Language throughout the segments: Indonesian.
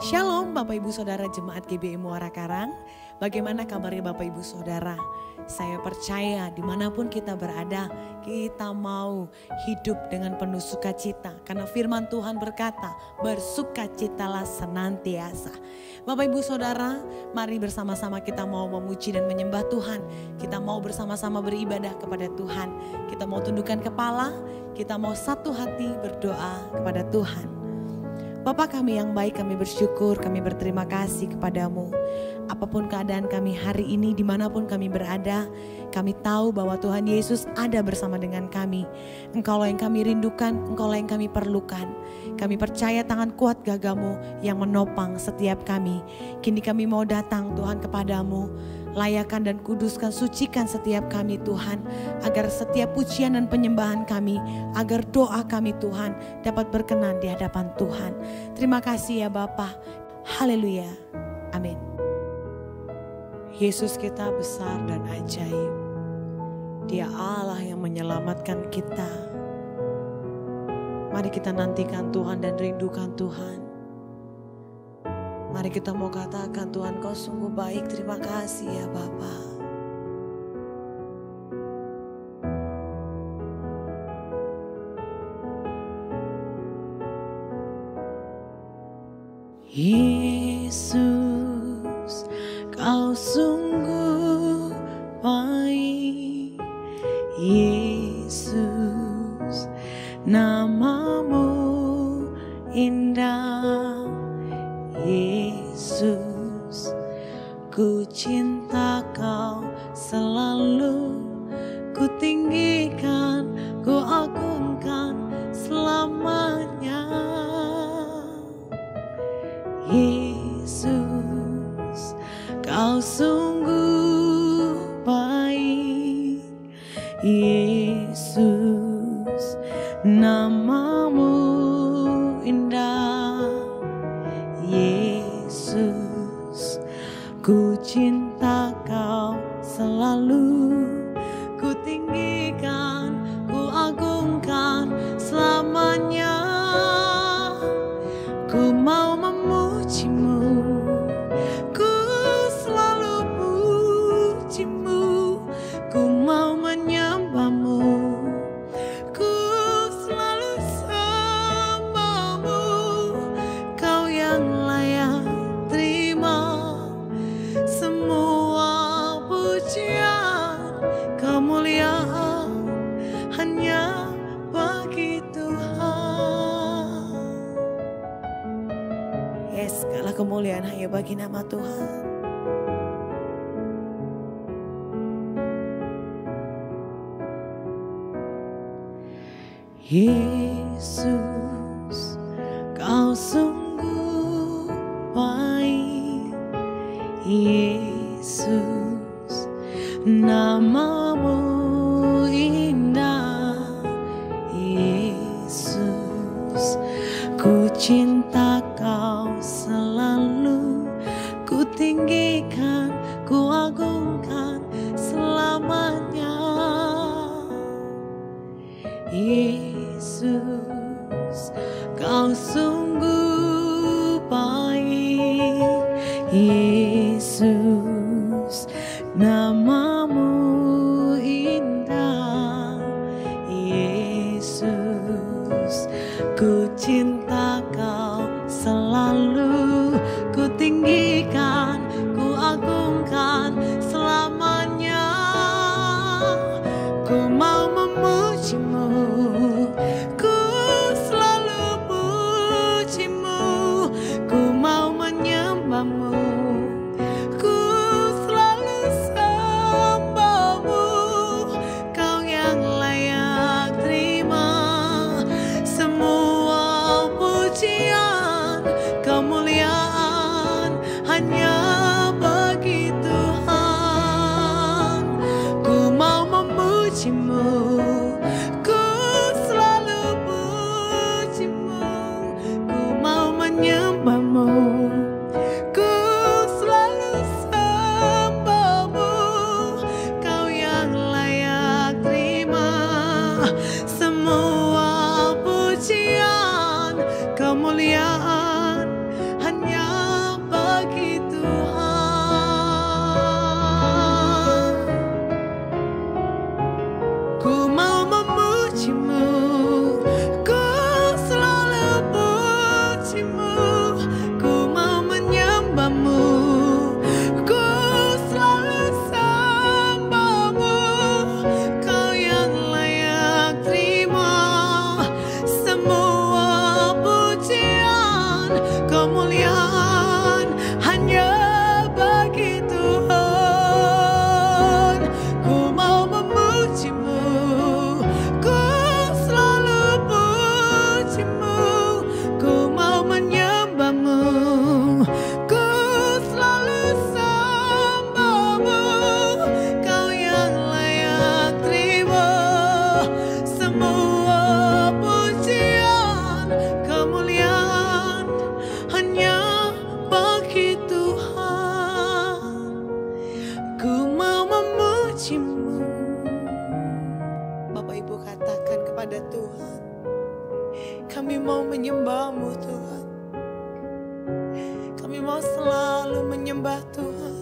Shalom Bapak Ibu Saudara Jemaat GBI Muara Karang. Bagaimana kabarnya Bapak Ibu Saudara? Saya percaya dimanapun kita berada, kita mau hidup dengan penuh sukacita. Karena firman Tuhan berkata, bersukacitalah senantiasa. Bapak Ibu Saudara, mari bersama-sama kita mau memuji dan menyembah Tuhan. Kita mau bersama-sama beribadah kepada Tuhan. Kita mau tundukkan kepala, kita mau satu hati berdoa kepada Tuhan. Bapa kami yang baik, kami bersyukur, kami berterima kasih kepadamu. Apapun keadaan kami hari ini, dimanapun kami berada, kami tahu bahwa Tuhan Yesus ada bersama dengan kami. Engkaulah yang kami rindukan, Engkaulah yang kami perlukan. Kami percaya tangan kuat gagamu yang menopang setiap kami. Kini kami mau datang Tuhan kepadamu. Layakan dan kuduskan, sucikan setiap kami Tuhan. Agar setiap pujian dan penyembahan kami, agar doa kami Tuhan dapat berkenan di hadapan Tuhan. Terima kasih ya Bapa. Haleluya. Amin. Yesus kita besar dan ajaib. Dia Allah yang menyelamatkan kita. Mari kita nantikan Tuhan dan rindukan Tuhan. Mari kita mau katakan, Tuhan Kau sungguh baik, terima kasih ya Bapa. Yesus, Kau sungguh baik. Yesus, namamu indah. Yesus, ku cinta Kau selalu, ku tinggikan, ku agungkan selamanya. Yesus, Kau sungguh baik. Yesus, namamu indah. Yesus, ku cinta Kau selalu, ku tinggikan, ku agungkan selamanya. Ku mau memujimu, ku selalu pujimu, ku mau menyembahmu, ku selalu sembahmu. Kau yang layak terima semua pujian, kemuliaan hanya bagi Tuhan. Yes, segala kemuliaan hanya bagi nama Tuhan. Yesus, Kau sungguh baik. Yesus, namamu indah. Yesus, ku cinta Kau selalu, ku tinggikan, ku agungkan selamanya. Yesus, Kau sungguh baik. Yesus, namamu indah. Yesus, ku cinta Kau selalu, ku tinggikan, ku agungkan selamanya. Ku mau memujimu, ku selalu pujimu, ku mau menyembahmu, ku selalu sembahmu. Kau yang layak terima semua pujian, kemuliaan hanya bagi Tuhan. Ku mau memujimu, ku selalu pujimu, ku mau menyembahmu, ku selalu sembahmu. Kau yang layak terima semua pujian, kemuliaan hanya mau selalu menyembah Tuhan.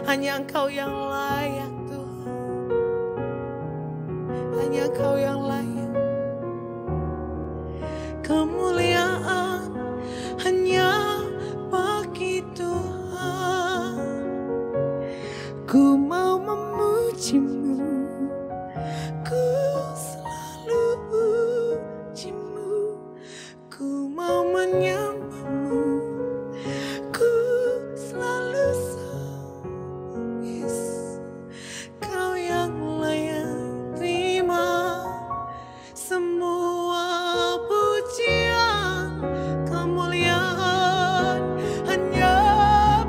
Hanya Engkau yang layak Tuhan. Hanya Engkau yang layak. Kemuliaan hanya bagi Tuhan. Ku mau memuji-Mu, ku selalu puji-Mu. Ku mau menyembah-Mu, ku selalu sangis. Kau yang layak terima semua pujian. Kemuliaan hanya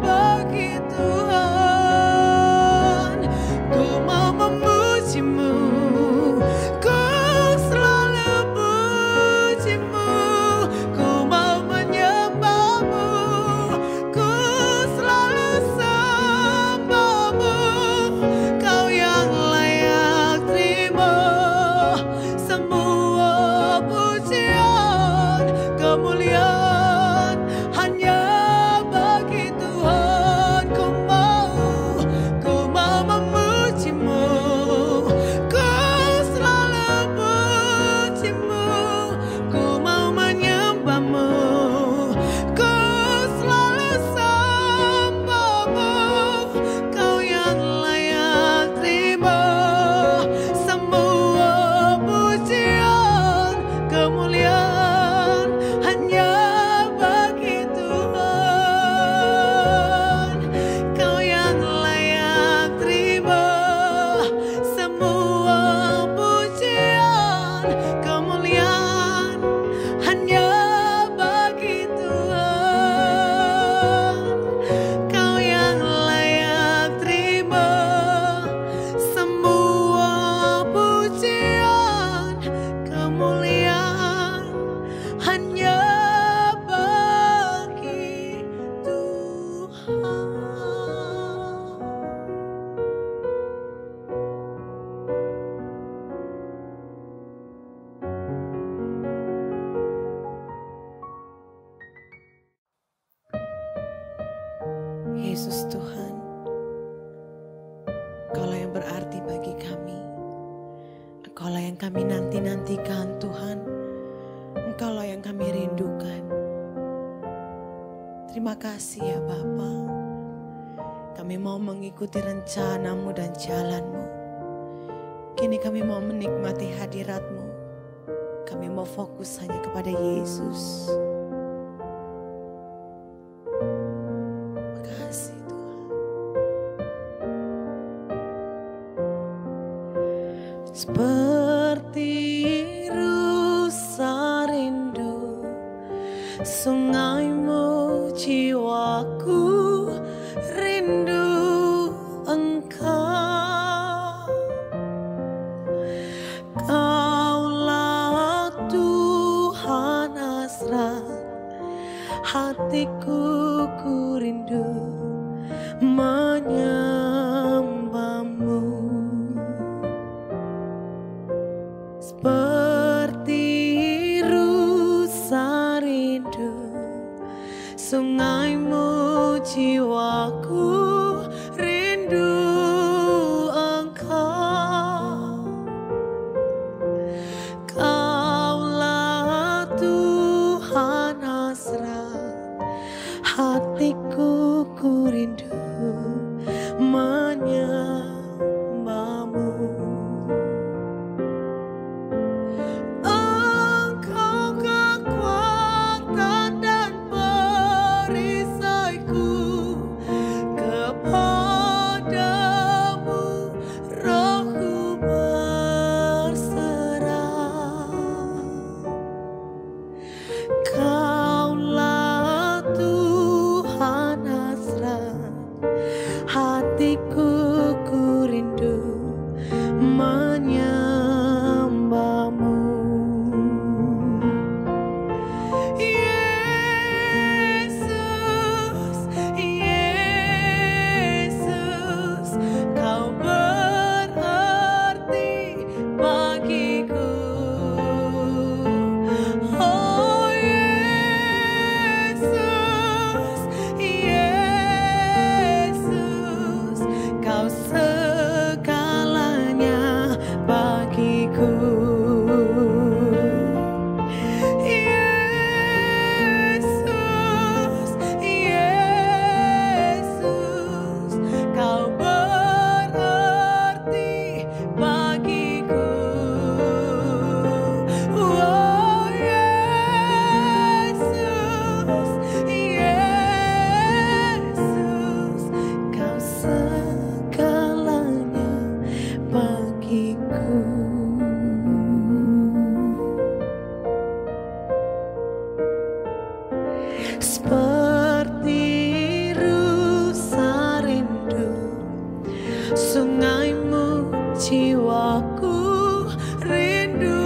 bagi Tuhan. Ku mau memuji-Mu, ku selalu puji-Mu. Ku mau menyembah-Mu, ku selalu sembah-Mu. Kau yang layak terima semua pujian. Kemuliaan hanya bagi Tuhan. Ku mau memuji-Mu, ku selalu puji-Mu. Ku mau menyembah-Mu, ku selalu sembah-Mu. Kau yang layak terima semua pujian. Kemuliaan hanya bagi Tuhan. Kau yang layak terima semua pujian. Kemuliaan hanya bagi Tuhan. Kau yang layak terima semua pujian. Kemuliaan hanya bagi Tuhan. Yesus Tuhan, Engkaulah yang berarti bagi kami. Engkaulah yang kami nanti-nantikan Tuhan. Engkaulah yang kami rindukan. Terima kasih ya Bapa. Kami mau mengikuti rencana-Mu dan jalan-Mu. Kini kami mau menikmati hadirat-Mu. Kami mau fokus hanya kepada Yesus. Makasih Tuhan. Seperti rusa rindu sungaimu, jiwaku rindu Engkau. Kaulah Tuhan hasrat hatiku, ku rindu menyembah-Mu. Seperti rusa rindu sungaimu, jiwaku rindu Engkau. Kaulah Tuhan hasrat hatiku, ku rindu menyembah-Mu. Engkau kekuatan dan perisaiku, seperti rusa rindu sungaimu, jiwaku rindu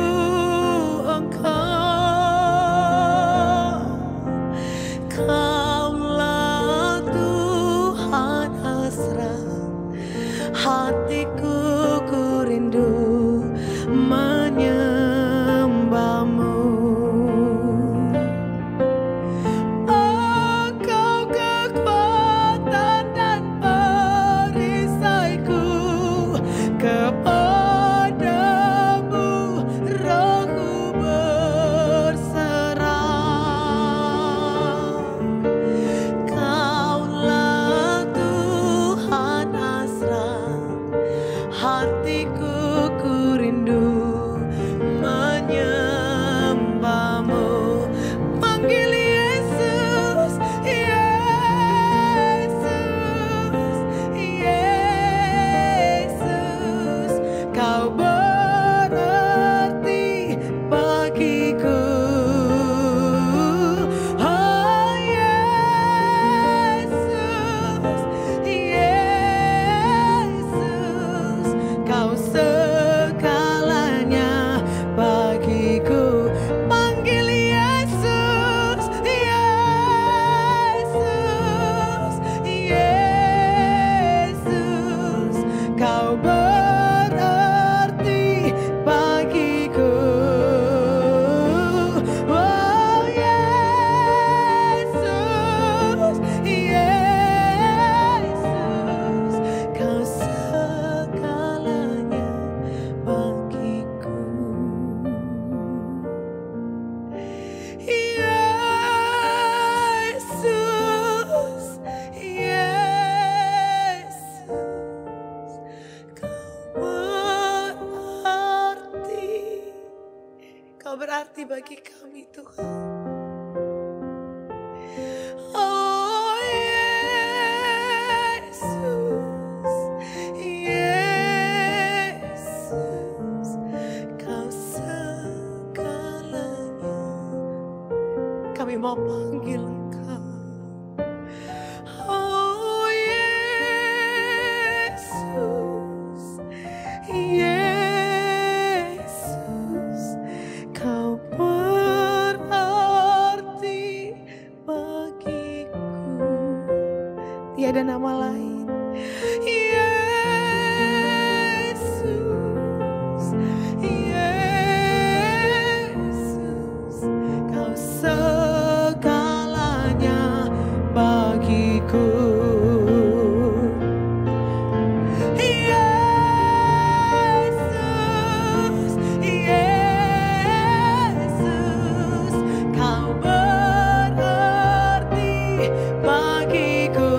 Engkau. Kaulah Tuhan hasrat hatiku, ku rindu menyembahmu. Engkau kekuatan dan perisaiku, kepadamu rohku berserah. Kaulah Tuhan hasrat hatiku, ku rindu menyembahmu. Panggil Yesus, Yesus, Yesus, kau berarti bagiku. Oh Yesus, Yesus, kau segalanya bagiku. Panggil Yesus, Yesus, Yesus, kau berarti bagiku. Oh Yesus, Yesus, kau segalanya bagiku. Yesus, Yesus, kau berarti bagi kami Tuhan. Oh Yesus, Yesus, kau segalanya. Kami mau panggil Engkau. Oh Yesus, Yesus, kau berarti bagiku. Tiada nama lain. Yesus, Yesus, kau segalanya bagiku. Yesus, Yesus, kau berarti bagiku.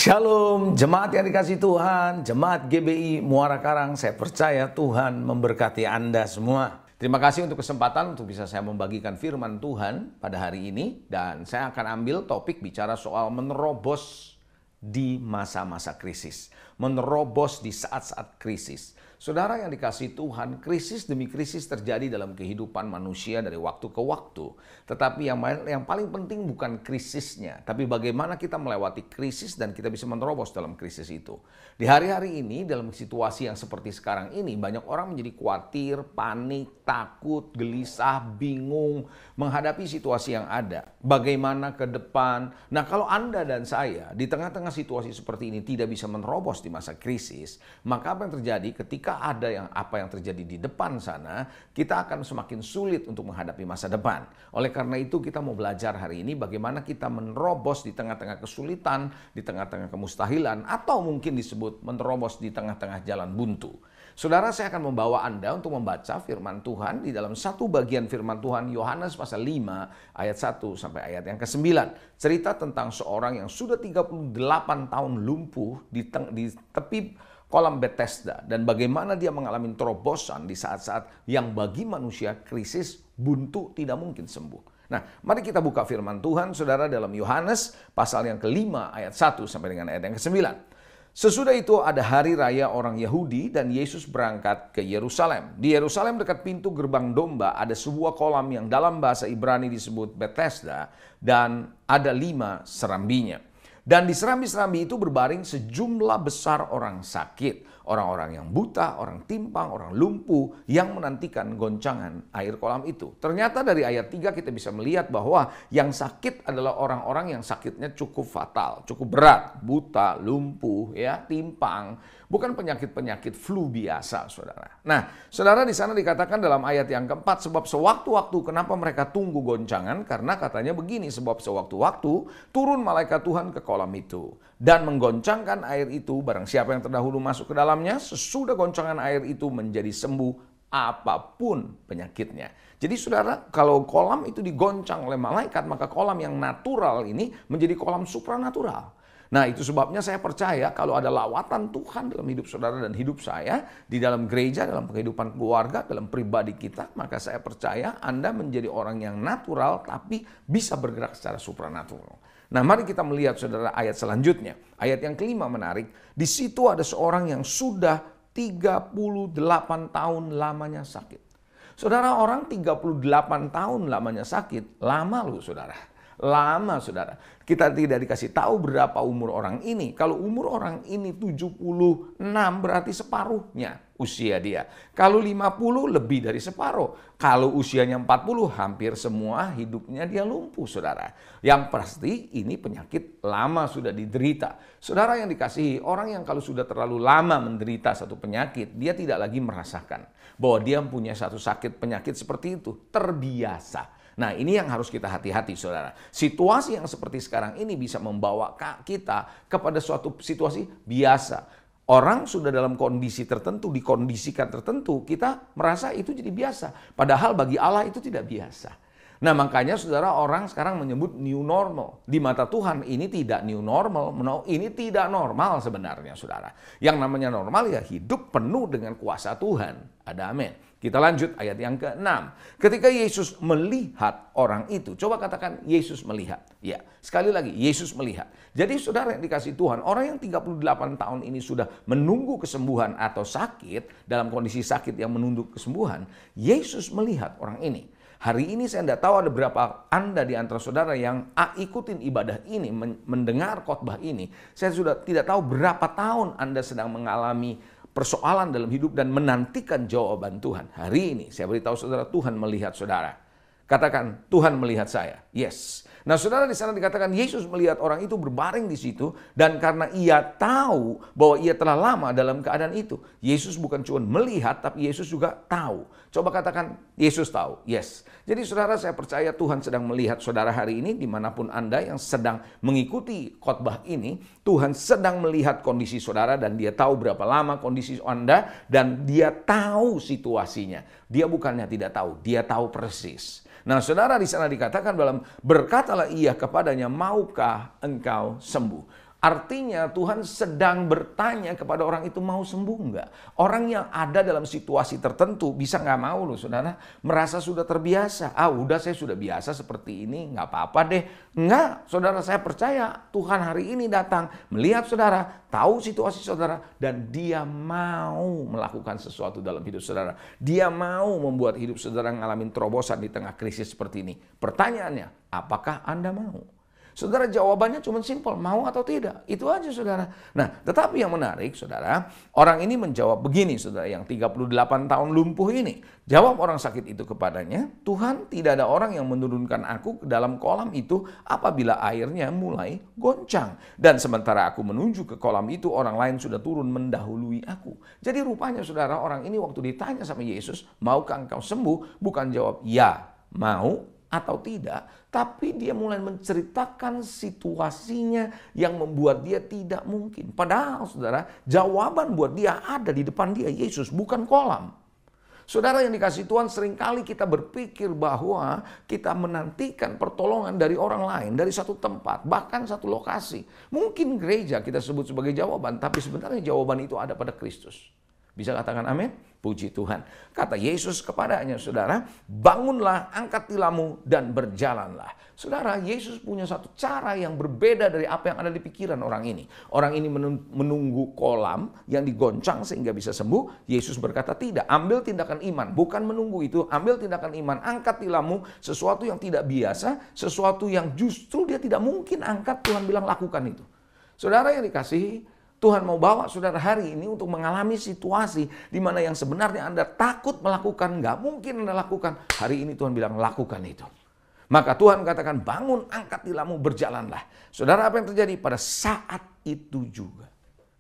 Shalom, jemaat yang dikasih Tuhan, jemaat GBI Muara Karang, saya percaya Tuhan memberkati Anda semua. Terima kasih untuk kesempatan untuk bisa saya membagikan firman Tuhan pada hari ini. Dan saya akan ambil topik bicara soal menerobos di masa-masa krisis. Menerobos di saat-saat krisis. Saudara yang dikasih Tuhan, krisis demi krisis terjadi dalam kehidupan manusia dari waktu ke waktu. Tetapi yang paling penting bukan krisisnya, tapi bagaimana kita melewati krisis dan kita bisa menerobos dalam krisis itu. Di hari-hari ini, dalam situasi yang seperti sekarang ini, banyak orang menjadi khawatir, panik, takut, gelisah, bingung menghadapi situasi yang ada. Bagaimana ke depan? Nah, kalau Anda dan saya di tengah-tengah situasi seperti ini tidak bisa menerobos di masa krisis, maka apa yang terjadi ketika ada apa yang terjadi di depan sana, kita akan semakin sulit untuk menghadapi masa depan. Oleh karena itu kita mau belajar hari ini bagaimana kita menerobos di tengah-tengah kesulitan, di tengah-tengah kemustahilan, atau mungkin disebut menerobos di tengah-tengah jalan buntu. Saudara, saya akan membawa Anda untuk membaca firman Tuhan di dalam satu bagian firman Tuhan, Yohanes pasal 5 ayat 1 sampai ayat yang ke-9. Cerita tentang seorang yang sudah 38 tahun lumpuh di tepi kolam Bethesda, dan bagaimana dia mengalami terobosan di saat-saat yang bagi manusia krisis buntu tidak mungkin sembuh. Nah, mari kita buka firman Tuhan, saudara, dalam Yohanes pasal yang ke-5 ayat 1 sampai dengan ayat yang ke-9. Sesudah itu ada hari raya orang Yahudi dan Yesus berangkat ke Yerusalem. Di Yerusalem dekat pintu gerbang domba ada sebuah kolam yang dalam bahasa Ibrani disebut Bethesda dan ada 5 serambinya. Dan di serambi-serambi itu berbaring sejumlah besar orang sakit, orang-orang yang buta, orang timpang, orang lumpuh yang menantikan goncangan air kolam itu. Ternyata dari ayat 3 kita bisa melihat bahwa yang sakit adalah orang-orang yang sakitnya cukup fatal, cukup berat, buta, lumpuh, ya, timpang, bukan penyakit-penyakit flu biasa, saudara. Nah, saudara, di sana dikatakan dalam ayat yang keempat, sebab sewaktu-waktu kenapa mereka tunggu goncangan? Karena katanya begini, sebab sewaktu-waktu turun malaikat Tuhan ke kolam itu dan menggoncangkan air itu. Barang siapa yang terdahulu masuk ke dalamnya, sesudah goncangan air itu menjadi sembuh apapun penyakitnya. Jadi saudara, kalau kolam itu digoncang oleh malaikat, maka kolam yang natural ini menjadi kolam supranatural. Nah, itu sebabnya saya percaya kalau ada lawatan Tuhan dalam hidup saudara dan hidup saya, di dalam gereja, dalam kehidupan keluarga, dalam pribadi kita, maka saya percaya Anda menjadi orang yang natural tapi bisa bergerak secara supranatural. Nah, mari kita melihat saudara ayat selanjutnya. Ayat yang kelima menarik. Di situ ada seorang yang sudah 38 tahun lamanya sakit. Saudara, orang 38 tahun lamanya sakit, lama loh saudara. Lama saudara. Kita tidak dikasih tahu berapa umur orang ini. Kalau umur orang ini 76 berarti separuhnya usia dia. Kalau 50 lebih dari separuh. Kalau usianya 40 hampir semua hidupnya dia lumpuh saudara. Yang pasti ini penyakit lama sudah diderita. Saudara yang dikasihi, orang yang kalau sudah terlalu lama menderita satu penyakit, dia tidak lagi merasakan bahwa dia punya satu sakit penyakit seperti itu. Terbiasa. Nah, ini yang harus kita hati-hati saudara. Situasi yang seperti sekarang ini bisa membawa kita kepada suatu situasi biasa. Orang sudah dalam kondisi tertentu, dikondisikan tertentu, kita merasa itu jadi biasa. Padahal bagi Allah itu tidak biasa. Nah, makanya saudara, orang sekarang menyebut new normal. Di mata Tuhan ini tidak new normal, ini tidak normal sebenarnya saudara. Yang namanya normal ya hidup penuh dengan kuasa Tuhan. Ada amin. Kita lanjut ayat yang ke-6. Ketika Yesus melihat orang itu. Coba katakan Yesus melihat. Ya, sekali lagi Yesus melihat. Jadi saudara yang dikasih Tuhan, orang yang 38 tahun ini sudah menunggu kesembuhan atau sakit, dalam kondisi sakit yang menunggu kesembuhan, Yesus melihat orang ini. Hari ini saya tidak tahu ada berapa Anda di antara saudara yang ikutin ibadah ini, mendengar khotbah ini. Saya sudah tidak tahu berapa tahun Anda sedang mengalami persoalan dalam hidup dan menantikan jawaban Tuhan. Hari ini saya beritahu saudara, Tuhan melihat saudara. Katakan, Tuhan melihat saya. Yes. Nah, saudara, di sana dikatakan Yesus melihat orang itu berbaring di situ, dan karena ia tahu bahwa ia telah lama dalam keadaan itu. Yesus bukan cuma melihat, tapi Yesus juga tahu. Coba katakan, Yesus tahu. Yes. Jadi saudara, saya percaya Tuhan sedang melihat saudara hari ini, dimanapun Anda yang sedang mengikuti khotbah ini, Tuhan sedang melihat kondisi saudara dan dia tahu berapa lama kondisi Anda dan dia tahu situasinya. Dia bukannya tidak tahu, dia tahu persis. Nah, saudara, di sana dikatakan dalam berkatalah ia kepadanya, maukah engkau sembuh? Artinya Tuhan sedang bertanya kepada orang itu mau sembuh enggak. Orang yang ada dalam situasi tertentu bisa nggak mau loh saudara. Merasa sudah terbiasa. Udah saya sudah biasa seperti ini, nggak apa-apa deh. Enggak, saudara, saya percaya Tuhan hari ini datang melihat saudara, tahu situasi saudara, dan dia mau melakukan sesuatu dalam hidup saudara. Dia mau membuat hidup saudara ngalamin terobosan di tengah krisis seperti ini. Pertanyaannya, apakah Anda mau? Saudara, jawabannya cuma simpel, mau atau tidak. Itu aja saudara. Nah, tetapi yang menarik saudara, orang ini menjawab begini saudara, yang 38 tahun lumpuh ini. Jawab orang sakit itu kepadanya, Tuhan, tidak ada orang yang menurunkan aku ke dalam kolam itu apabila airnya mulai goncang. Dan sementara aku menuju ke kolam itu, orang lain sudah turun mendahului aku. Jadi rupanya saudara, orang ini waktu ditanya sama Yesus, maukah engkau sembuh? Bukan jawab ya, mau atau tidak, tapi dia mulai menceritakan situasinya yang membuat dia tidak mungkin. Padahal saudara, jawaban buat dia ada di depan dia, Yesus, bukan kolam. Saudara yang dikasih Tuhan, seringkali kita berpikir bahwa kita menantikan pertolongan dari orang lain, dari satu tempat, bahkan satu lokasi. Mungkin gereja kita sebut sebagai jawaban, tapi sebenarnya jawaban itu ada pada Kristus. Bisa katakan amin? Puji Tuhan. Kata Yesus kepadanya, saudara, bangunlah, angkat tilammu, dan berjalanlah. Saudara, Yesus punya satu cara yang berbeda dari apa yang ada di pikiran orang ini. Orang ini menunggu kolam yang digoncang sehingga bisa sembuh. Yesus berkata tidak, ambil tindakan iman. Bukan menunggu itu, ambil tindakan iman. Angkat tilammu, sesuatu yang tidak biasa, sesuatu yang justru dia tidak mungkin angkat. Tuhan bilang lakukan itu. Saudara yang dikasihi, Tuhan mau bawa saudara hari ini untuk mengalami situasi di mana yang sebenarnya Anda takut melakukan, nggak mungkin Anda lakukan. Hari ini Tuhan bilang lakukan itu. Maka Tuhan katakan bangun, angkat tilammu, berjalanlah. Saudara, apa yang terjadi pada saat itu juga?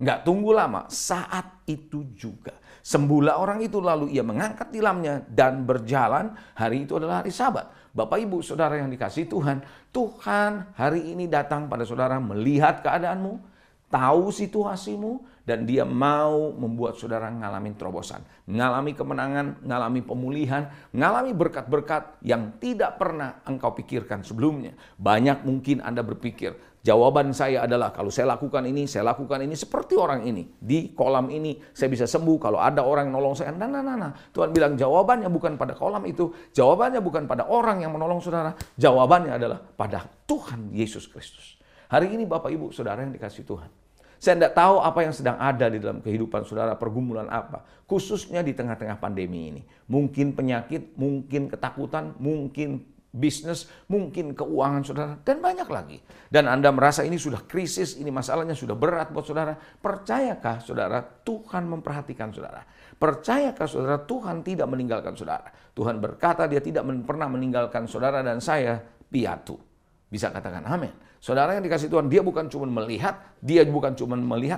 Nggak tunggu lama, saat itu juga. Sembuhlah orang itu, lalu ia mengangkat tilamnya dan berjalan. Hari itu adalah hari Sabat. Bapak Ibu saudara yang dikasihi Tuhan, Tuhan hari ini datang pada saudara melihat keadaanmu, tahu situasimu, dan dia mau membuat saudara ngalamin terobosan, ngalami kemenangan, ngalami pemulihan, ngalami berkat-berkat yang tidak pernah engkau pikirkan sebelumnya. Banyak mungkin Anda berpikir, jawaban saya adalah kalau saya lakukan ini seperti orang ini. Di kolam ini saya bisa sembuh kalau ada orang yang nolong saya. Nah. Tuhan bilang jawabannya bukan pada kolam itu, jawabannya bukan pada orang yang menolong saudara, jawabannya adalah pada Tuhan Yesus Kristus. Hari ini Bapak Ibu saudara yang dikasihi Tuhan, saya tidak tahu apa yang sedang ada di dalam kehidupan saudara, pergumulan apa. Khususnya di tengah-tengah pandemi ini. Mungkin penyakit, mungkin ketakutan, mungkin bisnis, mungkin keuangan saudara, dan banyak lagi. Dan Anda merasa ini sudah krisis, ini masalahnya sudah berat buat saudara. Percayakah saudara Tuhan memperhatikan saudara? Percayakah saudara Tuhan tidak meninggalkan saudara? Tuhan berkata dia tidak pernah meninggalkan saudara dan saya piatu. Bisa katakan amin. Saudara yang dikasih Tuhan, dia bukan cuma melihat,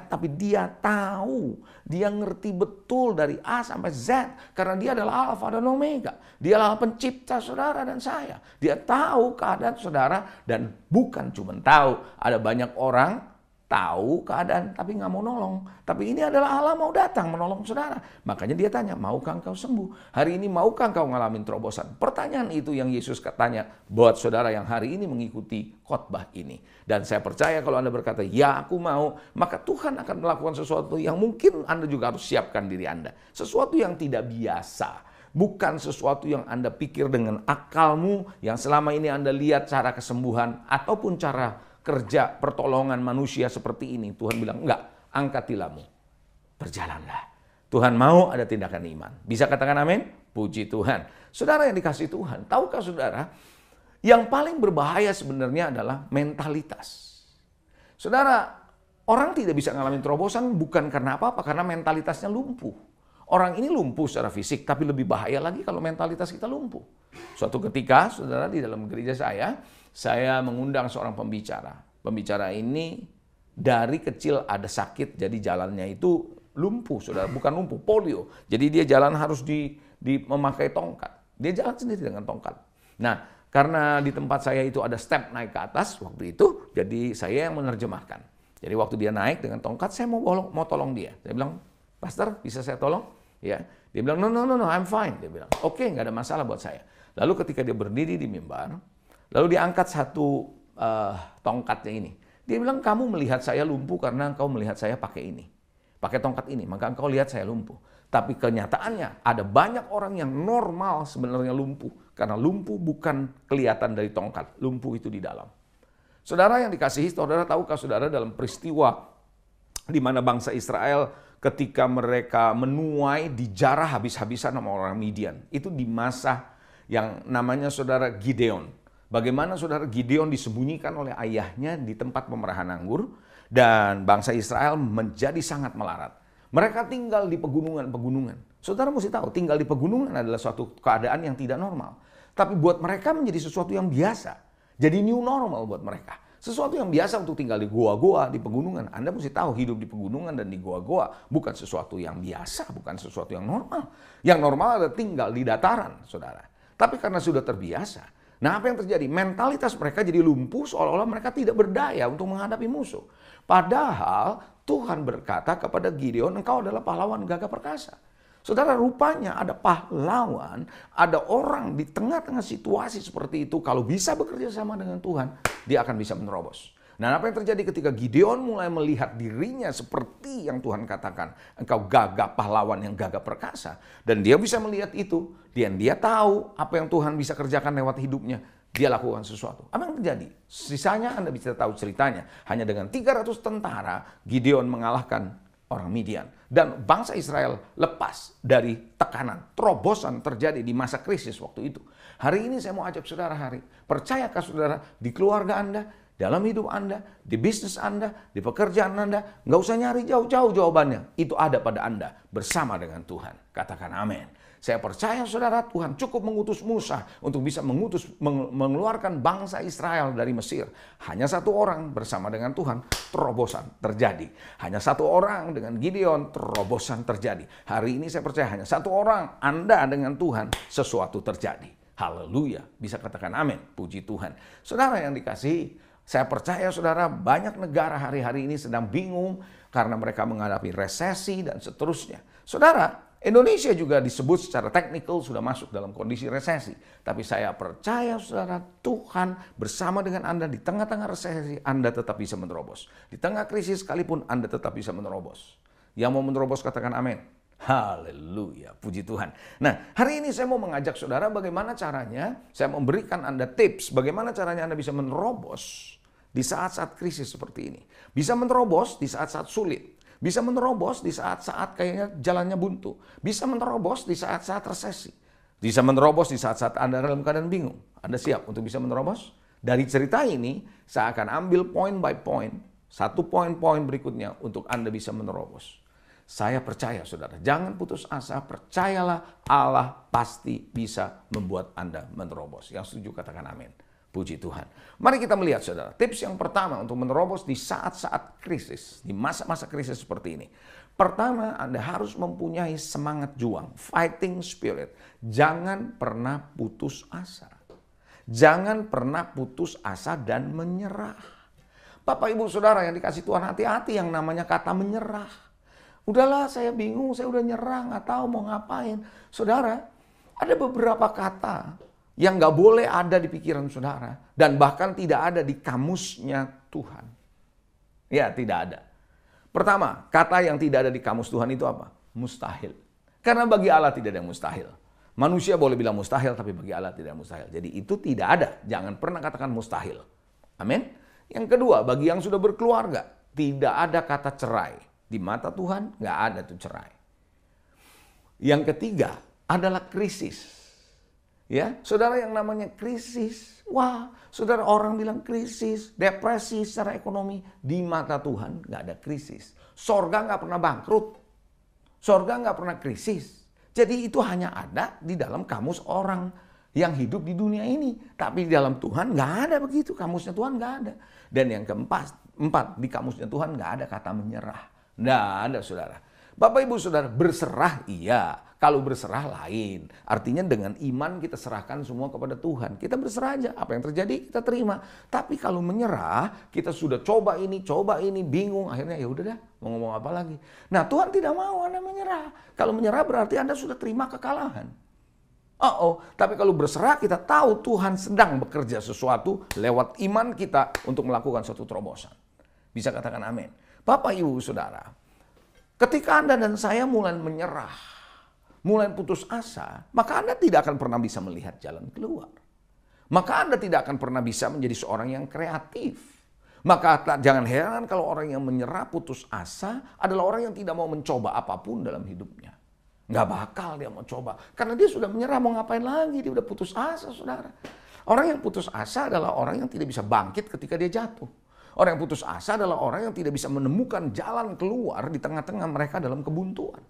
tapi dia tahu. Dia ngerti betul dari A sampai Z. Karena dia adalah Alfa dan Omega. Dia adalah pencipta saudara dan saya. Dia tahu keadaan saudara, dan bukan cuma tahu. Ada banyak orang tahu keadaan tapi nggak mau nolong. Tapi ini adalah Allah mau datang menolong saudara. Makanya dia tanya, maukah engkau sembuh? Hari ini maukah engkau ngalamin terobosan? Pertanyaan itu yang Yesus tanya buat saudara yang hari ini mengikuti khotbah ini. Dan saya percaya kalau Anda berkata, ya aku mau, maka Tuhan akan melakukan sesuatu yang mungkin Anda juga harus siapkan diri Anda. Sesuatu yang tidak biasa. Bukan sesuatu yang Anda pikir dengan akalmu, yang selama ini Anda lihat cara kesembuhan ataupun cara kerja pertolongan manusia seperti ini. Tuhan bilang, enggak, angkat tilammu, berjalanlah. Tuhan mau ada tindakan iman. Bisa katakan amin? Puji Tuhan. Saudara yang dikasihi Tuhan, tahukah saudara, yang paling berbahaya sebenarnya adalah mentalitas. Saudara, orang tidak bisa ngalamin terobosan bukan karena apa-apa, karena mentalitasnya lumpuh. Orang ini lumpuh secara fisik, tapi lebih bahaya lagi kalau mentalitas kita lumpuh. Suatu ketika, saudara, di dalam gereja saya mengundang seorang pembicara. Pembicara ini dari kecil ada sakit, jadi jalannya itu lumpuh, saudara. Bukan lumpuh, polio. Jadi dia jalan harus memakai tongkat. Dia jalan sendiri dengan tongkat. Nah, karena di tempat saya itu ada step naik ke atas waktu itu, jadi saya yang menerjemahkan. Jadi waktu dia naik dengan tongkat, saya mau tolong dia. Saya bilang, Pastor, bisa saya tolong? Ya, dia bilang, no, I'm fine. Dia bilang, oke, nggak ada masalah buat saya. Lalu ketika dia berdiri di mimbar, lalu dia angkat satu tongkatnya ini. Dia bilang, kamu melihat saya lumpuh karena engkau melihat saya pakai ini. Pakai tongkat ini, maka engkau lihat saya lumpuh. Tapi kenyataannya ada banyak orang yang normal sebenarnya lumpuh. Karena lumpuh bukan kelihatan dari tongkat, lumpuh itu di dalam. Saudara yang dikasihi, saudara tahukah saudara dalam peristiwa di mana bangsa Israel ketika mereka menuai dijarah habis-habisan sama orang Midian. Itu di masa yang namanya saudara Gideon. Bagaimana saudara Gideon disembunyikan oleh ayahnya di tempat pemerahan anggur dan bangsa Israel menjadi sangat melarat. Mereka tinggal di pegunungan-pegunungan. Saudara mesti tahu, tinggal di pegunungan adalah suatu keadaan yang tidak normal. Tapi buat mereka menjadi sesuatu yang biasa. Jadi new normal buat mereka. Sesuatu yang biasa untuk tinggal di goa-goa, di pegunungan. Anda mesti tahu hidup di pegunungan dan di goa-goa bukan sesuatu yang biasa, bukan sesuatu yang normal. Yang normal adalah tinggal di dataran, saudara. Tapi karena sudah terbiasa, nah apa yang terjadi? Mentalitas mereka jadi lumpuh seolah-olah mereka tidak berdaya untuk menghadapi musuh. Padahal Tuhan berkata kepada Gideon, engkau adalah pahlawan gagah perkasa. Saudara, rupanya ada pahlawan, ada orang di tengah-tengah situasi seperti itu. Kalau bisa bekerja sama dengan Tuhan, dia akan bisa menerobos. Nah, apa yang terjadi ketika Gideon mulai melihat dirinya seperti yang Tuhan katakan, engkau gagah pahlawan yang gagah perkasa. Dan dia bisa melihat itu, dan dia tahu apa yang Tuhan bisa kerjakan lewat hidupnya. Dia lakukan sesuatu. Apa yang terjadi? Sisanya Anda bisa tahu ceritanya. Hanya dengan 300 tentara, Gideon mengalahkan orang Midian. Dan bangsa Israel lepas dari tekanan. Terobosan terjadi di masa krisis waktu itu. Hari ini saya mau ajak saudara percayakah saudara di keluarga Anda, dalam hidup Anda, di bisnis Anda, di pekerjaan Anda, nggak usah nyari jauh-jauh jawabannya. Itu ada pada Anda bersama dengan Tuhan. Katakan amin. Saya percaya saudara, Tuhan cukup mengutus Musa untuk bisa mengeluarkan bangsa Israel dari Mesir. Hanya satu orang bersama dengan Tuhan, terobosan terjadi. Hanya satu orang dengan Gideon, terobosan terjadi. Hari ini saya percaya hanya satu orang, Anda dengan Tuhan, sesuatu terjadi. Haleluya, bisa katakan amin, puji Tuhan. Saudara yang dikasihi, saya percaya saudara banyak negara hari-hari ini sedang bingung karena mereka menghadapi resesi dan seterusnya. Saudara, Indonesia juga disebut secara teknikal sudah masuk dalam kondisi resesi. Tapi saya percaya saudara, Tuhan bersama dengan Anda di tengah-tengah resesi, Anda tetap bisa menerobos. Di tengah krisis sekalipun Anda tetap bisa menerobos. Yang mau menerobos katakan amin. Haleluya, puji Tuhan. Nah, hari ini saya mau mengajak saudara bagaimana caranya, saya memberikan Anda tips bagaimana caranya Anda bisa menerobos di saat-saat krisis seperti ini. Bisa menerobos di saat-saat sulit. Bisa menerobos di saat-saat kayaknya jalannya buntu. Bisa menerobos di saat-saat resesi. Bisa menerobos di saat-saat Anda dalam keadaan bingung. Anda siap untuk bisa menerobos? Dari cerita ini, saya akan ambil point by point. Satu poin-poin berikutnya untuk Anda bisa menerobos. Saya percaya saudara, jangan putus asa. Percayalah Allah pasti bisa membuat Anda menerobos. Yang setuju katakan amin. Puji Tuhan. Mari kita melihat saudara, tips yang pertama untuk menerobos di saat-saat krisis, di masa-masa krisis seperti ini. Pertama, Anda harus mempunyai semangat juang, fighting spirit. Jangan pernah putus asa. Jangan pernah putus asa dan menyerah. Bapak Ibu Saudara yang dikasih Tuhan, hati-hati yang namanya kata menyerah. Udahlah, saya bingung, saya udah nyerah, nggak tahu mau ngapain. Saudara, ada beberapa kata yang gak boleh ada di pikiran saudara. Dan bahkan tidak ada di kamusnya Tuhan. Ya, tidak ada. Pertama, kata yang tidak ada di kamus Tuhan itu apa? Mustahil. Karena bagi Allah tidak ada yang mustahil. Manusia boleh bilang mustahil, tapi bagi Allah tidak mustahil. Jadi itu tidak ada. Jangan pernah katakan mustahil. Amin. Yang kedua, bagi yang sudah berkeluarga, tidak ada kata cerai. Di mata Tuhan gak ada tuh cerai. Yang ketiga adalah krisis. Ya, saudara, yang namanya krisis, wah, saudara, orang bilang krisis, depresi secara ekonomi, di mata Tuhan nggak ada krisis. Sorga nggak pernah bangkrut, sorga nggak pernah krisis. Jadi itu hanya ada di dalam kamus orang yang hidup di dunia ini. Tapi di dalam Tuhan nggak ada begitu, kamusnya Tuhan nggak ada. Dan yang keempat, di kamusnya Tuhan nggak ada kata menyerah, nggak ada saudara. Bapak Ibu Saudara, berserah iya. Kalau berserah lain. Artinya dengan iman kita serahkan semua kepada Tuhan. Kita berserah aja. Apa yang terjadi kita terima. Tapi kalau menyerah, kita sudah coba ini, bingung. Akhirnya ya udah dah, mau ngomong apa lagi. Nah, Tuhan tidak mau Anda menyerah. Kalau menyerah berarti Anda sudah terima kekalahan. Tapi kalau berserah kita tahu Tuhan sedang bekerja sesuatu lewat iman kita untuk melakukan suatu terobosan. Bisa katakan amin. Bapak, Ibu, Saudara, ketika Anda dan saya mulai menyerah, mulai putus asa, maka Anda tidak akan pernah bisa melihat jalan keluar. Maka Anda tidak akan pernah bisa menjadi seorang yang kreatif. Maka jangan heran kalau orang yang menyerah, putus asa adalah orang yang tidak mau mencoba apapun dalam hidupnya. Nggak bakal dia mau coba. Karena dia sudah menyerah, mau ngapain lagi? Dia udah putus asa, saudara. Orang yang putus asa adalah orang yang tidak bisa bangkit ketika dia jatuh. Orang yang putus asa adalah orang yang tidak bisa menemukan jalan keluar di tengah-tengah mereka dalam kebuntuan.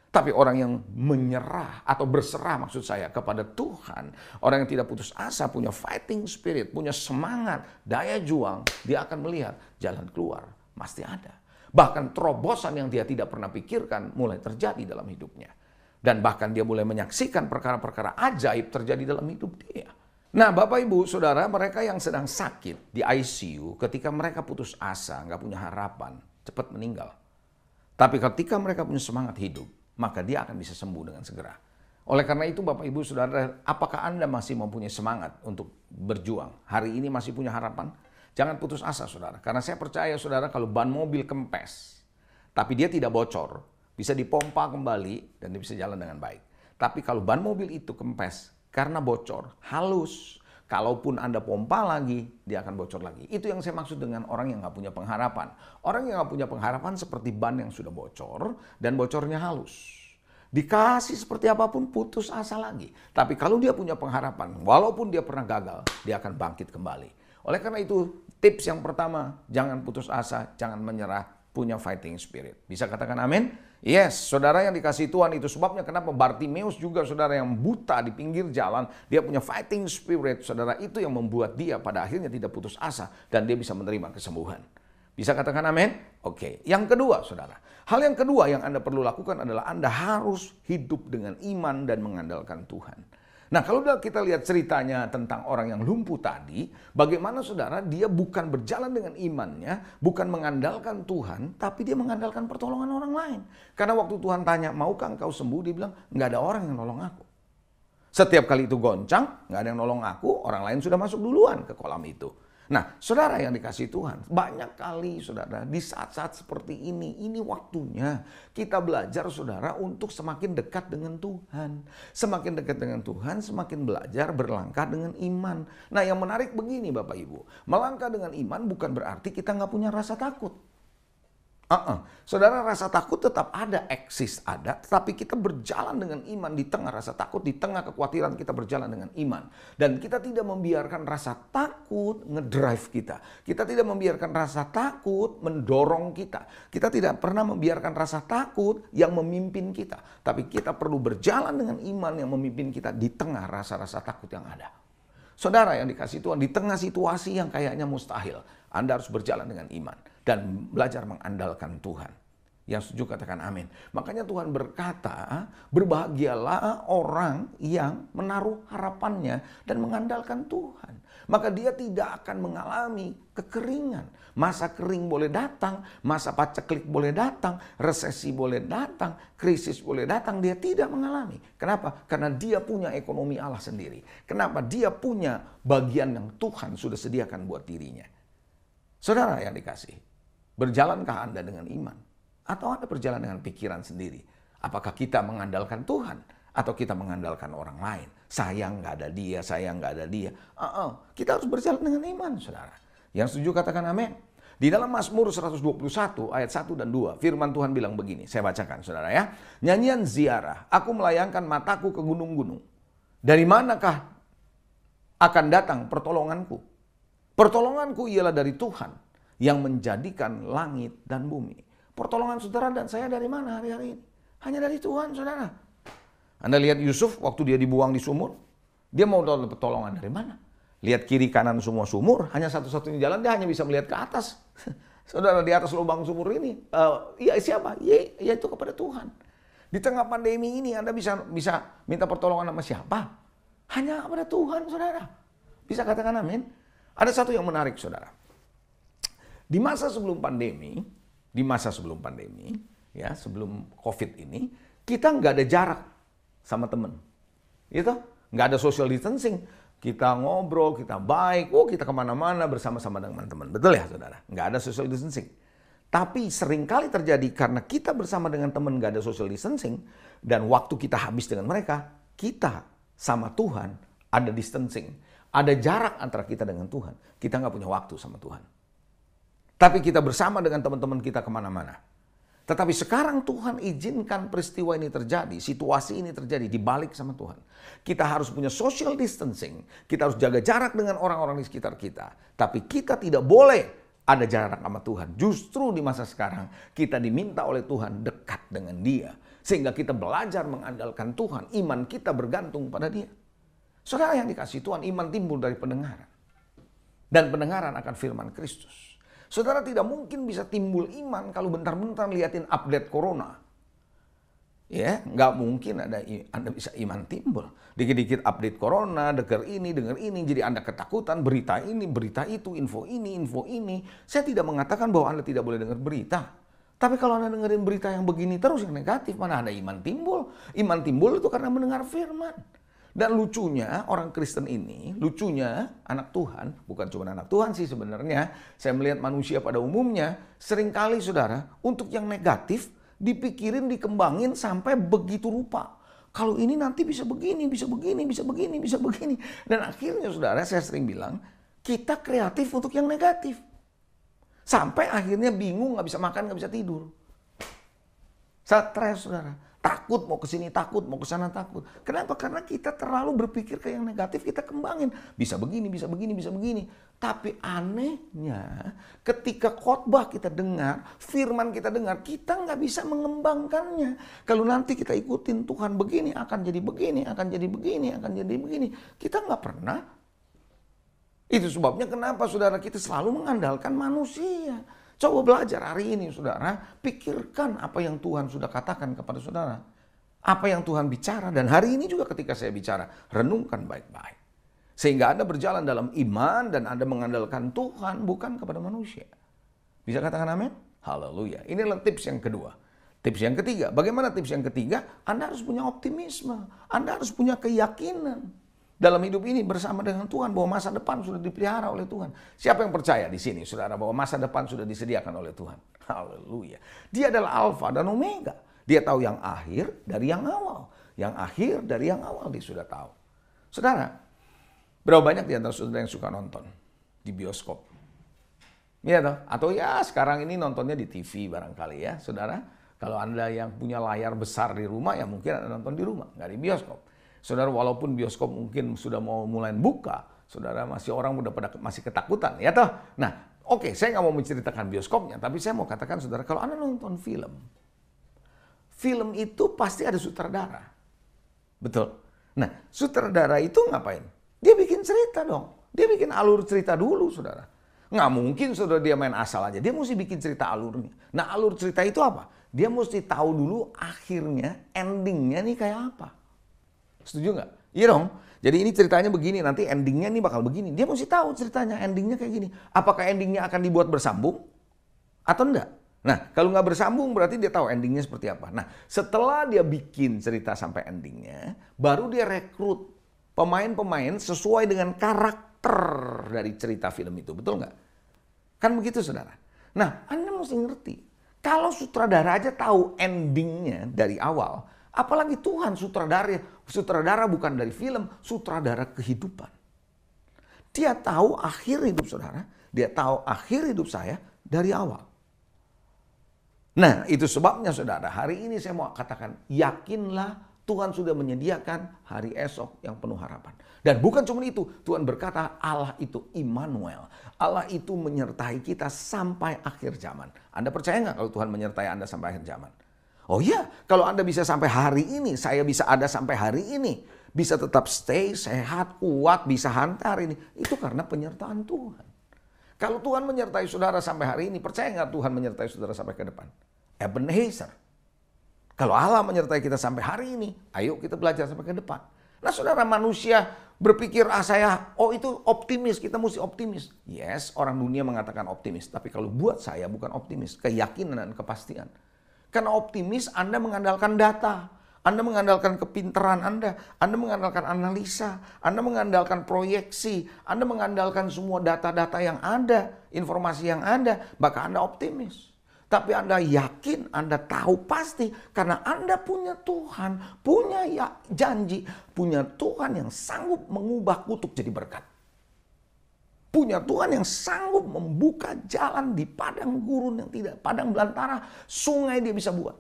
Tapi orang yang menyerah atau berserah maksud saya kepada Tuhan, orang yang tidak putus asa, punya fighting spirit, punya semangat, daya juang, dia akan melihat jalan keluar pasti ada. Bahkan terobosan yang dia tidak pernah pikirkan mulai terjadi dalam hidupnya. Dan bahkan dia mulai menyaksikan perkara-perkara ajaib terjadi dalam hidup dia. Nah, Bapak, Ibu, Saudara, mereka yang sedang sakit di ICU, ketika mereka putus asa, nggak punya harapan, cepat meninggal. Tapi ketika mereka punya semangat hidup, maka dia akan bisa sembuh dengan segera. Oleh karena itu, Bapak, Ibu, Saudara, apakah Anda masih mempunyai semangat untuk berjuang? Hari ini masih punya harapan? Jangan putus asa, saudara. Karena saya percaya, saudara, kalau ban mobil kempes, tapi dia tidak bocor, bisa dipompa kembali dan dia bisa jalan dengan baik. Tapi kalau ban mobil itu kempes, karena bocor, halus, kalaupun Anda pompa lagi, dia akan bocor lagi. Itu yang saya maksud dengan orang yang nggak punya pengharapan. Orang yang nggak punya pengharapan seperti ban yang sudah bocor dan bocornya halus. Dikasih seperti apapun, putus asa lagi. Tapi kalau dia punya pengharapan, walaupun dia pernah gagal, dia akan bangkit kembali. Oleh karena itu, tips yang pertama, jangan putus asa, jangan menyerah, punya fighting spirit. Bisa katakan amin? Yes, saudara yang dikasih Tuhan, itu sebabnya kenapa Bartimeus juga, saudara, yang buta di pinggir jalan, dia punya fighting spirit, saudara, itu yang membuat dia pada akhirnya tidak putus asa dan dia bisa menerima kesembuhan. Bisa katakan amin? Oke. Yang kedua, saudara, hal yang kedua yang Anda perlu lakukan adalah Anda harus hidup dengan iman dan mengandalkan Tuhan. Nah, kalau kita lihat ceritanya tentang orang yang lumpuh tadi, bagaimana, saudara, dia bukan berjalan dengan imannya, bukan mengandalkan Tuhan, tapi dia mengandalkan pertolongan orang lain. Karena waktu Tuhan tanya, maukah engkau sembuh? Dia bilang, nggak ada orang yang nolong aku. Setiap kali itu goncang, nggak ada yang nolong aku, orang lain sudah masuk duluan ke kolam itu. Nah, saudara yang dikasih Tuhan, banyak kali, saudara, di saat-saat seperti ini waktunya kita belajar, saudara, untuk semakin dekat dengan Tuhan. Semakin dekat dengan Tuhan, semakin belajar berlangkah dengan iman. Nah, yang menarik begini, Bapak, Ibu, melangkah dengan iman bukan berarti kita nggak punya rasa takut. Saudara, rasa takut tetap ada, eksis ada, tetapi kita berjalan dengan iman di tengah rasa takut, di tengah kekhawatiran kita berjalan dengan iman. Dan kita tidak membiarkan rasa takut ngedrive kita. Kita tidak membiarkan rasa takut mendorong kita. Kita tidak pernah membiarkan rasa takut yang memimpin kita. Tapi kita perlu berjalan dengan iman yang memimpin kita di tengah rasa-rasa takut yang ada. Saudara yang dikasih Tuhan, di tengah situasi yang kayaknya mustahil, Anda harus berjalan dengan iman dan belajar mengandalkan Tuhan. Yang setuju katakan amin. Makanya Tuhan berkata, berbahagialah orang yang menaruh harapannya dan mengandalkan Tuhan. Maka dia tidak akan mengalami kekeringan. Masa kering boleh datang, masa paceklik boleh datang, resesi boleh datang, krisis boleh datang, dia tidak mengalami. Kenapa? Karena dia punya ekonomi Allah sendiri. Kenapa? Dia punya bagian yang Tuhan sudah sediakan buat dirinya. Saudara yang dikasih, berjalankah Anda dengan iman? Atau Anda berjalan dengan pikiran sendiri? Apakah kita mengandalkan Tuhan? Atau kita mengandalkan orang lain? Sayang nggak ada dia, sayang nggak ada dia. Kita harus berjalan dengan iman, saudara. Yang setuju katakan amin. Di dalam Mazmur 121 ayat 1 dan 2, firman Tuhan bilang begini. Saya bacakan, saudara, ya. Nyanyian ziarah, aku melayangkan mataku ke gunung-gunung. Dari manakah akan datang pertolonganku? Pertolonganku ialah dari Tuhan yang menjadikan langit dan bumi. Pertolongan saudara dan saya dari mana hari-hari ini? Hanya dari Tuhan, saudara. Anda lihat Yusuf waktu dia dibuang di sumur, dia mau dapat pertolongan dari mana? Lihat kiri kanan semua sumur, hanya satu-satunya jalan dia hanya bisa melihat ke atas. Saudara, di atas lubang sumur ini, siapa? Yaitu kepada Tuhan. Di tengah pandemi ini Anda bisa minta pertolongan sama siapa? Hanya kepada Tuhan, saudara. Bisa katakan amin? Ada satu yang menarik, saudara. Di masa sebelum pandemi, ya, sebelum COVID ini, kita nggak ada jarak sama teman. Gitu? Nggak ada social distancing. kita ngobrol, kita baik, kita kemana-mana bersama-sama dengan teman-teman. Betul ya saudara? Nggak ada social distancing. Tapi seringkali terjadi karena kita bersama dengan teman nggak ada social distancing, dan waktu kita habis dengan mereka, kita sama Tuhan ada distancing. Ada jarak antara kita dengan Tuhan. Kita nggak punya waktu sama Tuhan. Tapi kita bersama dengan teman-teman kita kemana-mana. Tetapi sekarang Tuhan izinkan peristiwa ini terjadi, situasi ini terjadi dibalik sama Tuhan. Kita harus punya social distancing, kita harus jaga jarak dengan orang-orang di sekitar kita. Tapi kita tidak boleh ada jarak sama Tuhan. Justru di masa sekarang kita diminta oleh Tuhan dekat dengan Dia. Sehingga kita belajar mengandalkan Tuhan, iman kita bergantung pada Dia. Saudara yang dikasihi Tuhan, iman timbul dari pendengaran. Dan pendengaran akan firman Kristus. Saudara tidak mungkin bisa timbul iman kalau bentar-bentar liatin update corona. Ya, nggak mungkin Anda bisa iman timbul. Dikit-dikit update corona, dengar ini, jadi Anda ketakutan, berita ini, berita itu, info ini. Saya tidak mengatakan bahwa Anda tidak boleh dengar berita. Tapi kalau Anda dengerin berita yang begini terus, yang negatif, mana ada iman timbul? Iman timbul itu karena mendengar firman. Dan lucunya orang Kristen ini, lucunya anak Tuhan, bukan cuma anak Tuhan sih sebenarnya. Saya melihat manusia pada umumnya, seringkali saudara, untuk yang negatif dipikirin, dikembangin sampai begitu rupa. Kalau ini nanti bisa begini, bisa begini, bisa begini, bisa begini. Dan akhirnya saudara, saya sering bilang, kita kreatif untuk yang negatif. Sampai akhirnya bingung, nggak bisa makan, nggak bisa tidur. Stres saudara. Takut mau ke sini, takut mau ke sana, takut. Kenapa? Karena kita terlalu berpikir ke yang negatif, kita kembangin. Bisa begini, bisa begini, bisa begini. Tapi anehnya ketika khotbah kita dengar, firman kita dengar, kita nggak bisa mengembangkannya. Kalau nanti kita ikutin Tuhan begini, akan jadi begini, akan jadi begini, akan jadi begini. Kita nggak pernah. Itu sebabnya kenapa saudara kita selalu mengandalkan manusia. Coba belajar hari ini saudara, pikirkan apa yang Tuhan sudah katakan kepada saudara. Apa yang Tuhan bicara, dan hari ini juga ketika saya bicara, renungkan baik-baik. Sehingga Anda berjalan dalam iman dan Anda mengandalkan Tuhan bukan kepada manusia. Bisa katakan amin? Haleluya. Inilah tips yang kedua. Tips yang ketiga, bagaimana tips yang ketiga? Anda harus punya optimisme, Anda harus punya keyakinan. Dalam hidup ini bersama dengan Tuhan bahwa masa depan sudah dipelihara oleh Tuhan. Siapa yang percaya di sini saudara bahwa masa depan sudah disediakan oleh Tuhan? Haleluya. Dia adalah Alfa dan Omega. Dia tahu yang akhir dari yang awal. Yang akhir dari yang awal dia sudah tahu. Saudara, berapa banyak di antara saudara yang suka nonton di bioskop? Iya toh? Atau ya sekarang ini nontonnya di TV barangkali ya saudara. Kalau Anda yang punya layar besar di rumah ya mungkin Anda nonton di rumah, nggak di bioskop. Saudara, walaupun bioskop mungkin sudah mau mulai buka, saudara orang masih ketakutan, ya toh? Nah, oke, saya nggak mau menceritakan bioskopnya, tapi saya mau katakan saudara, kalau Anda nonton film itu pasti ada sutradara, betul? Nah, sutradara itu ngapain? Dia bikin cerita dong, dia bikin alur cerita dulu, saudara. Nggak mungkin saudara dia main asal aja, dia mesti bikin cerita alurnya. Nah, alur cerita itu apa? Dia mesti tahu dulu akhirnya, endingnya nih kayak apa. Setuju nggak? Iya dong. Jadi ini ceritanya begini, nanti endingnya nih bakal begini. Dia mesti tahu ceritanya, endingnya kayak gini. Apakah endingnya akan dibuat bersambung? Atau enggak? Nah, kalau nggak bersambung berarti dia tahu endingnya seperti apa. Nah, setelah dia bikin cerita sampai endingnya, baru dia rekrut pemain-pemain sesuai dengan karakter dari cerita film itu. Betul nggak? Kan begitu saudara. Nah, Anda mesti ngerti. Kalau sutradara aja tahu endingnya dari awal, apalagi Tuhan sutradara bukan dari film, sutradara kehidupan. Dia tahu akhir hidup saudara, dia tahu akhir hidup saya dari awal. Nah, itu sebabnya saudara, hari ini saya mau katakan, yakinlah Tuhan sudah menyediakan hari esok yang penuh harapan. Dan bukan cuma itu, Tuhan berkata Allah itu Immanuel. Allah itu menyertai kita sampai akhir zaman. Anda percaya nggak kalau Tuhan menyertai Anda sampai akhir zaman? Oh iya, kalau Anda bisa sampai hari ini, saya bisa ada sampai hari ini. Bisa tetap stay, sehat, kuat, bisa hantar ini. Itu karena penyertaan Tuhan. Kalau Tuhan menyertai saudara sampai hari ini, percaya nggak Tuhan menyertai saudara sampai ke depan? Ebenezer. Kalau Allah menyertai kita sampai hari ini, ayo kita belajar sampai ke depan. Nah saudara, manusia berpikir, itu optimis, kita mesti optimis. Yes, orang dunia mengatakan optimis. Tapi kalau buat saya bukan optimis, keyakinan dan kepastian. Karena optimis Anda mengandalkan data. Anda mengandalkan kepintaran Anda mengandalkan analisa, Anda mengandalkan proyeksi, Anda mengandalkan semua data-data yang ada, informasi yang ada, maka Anda optimis. Tapi Anda yakin, Anda tahu pasti, karena Anda punya Tuhan, punya janji, punya Tuhan yang sanggup mengubah kutuk jadi berkat. Punya Tuhan yang sanggup membuka jalan di padang gurun yang tidak, padang belantara, sungai dia bisa buat.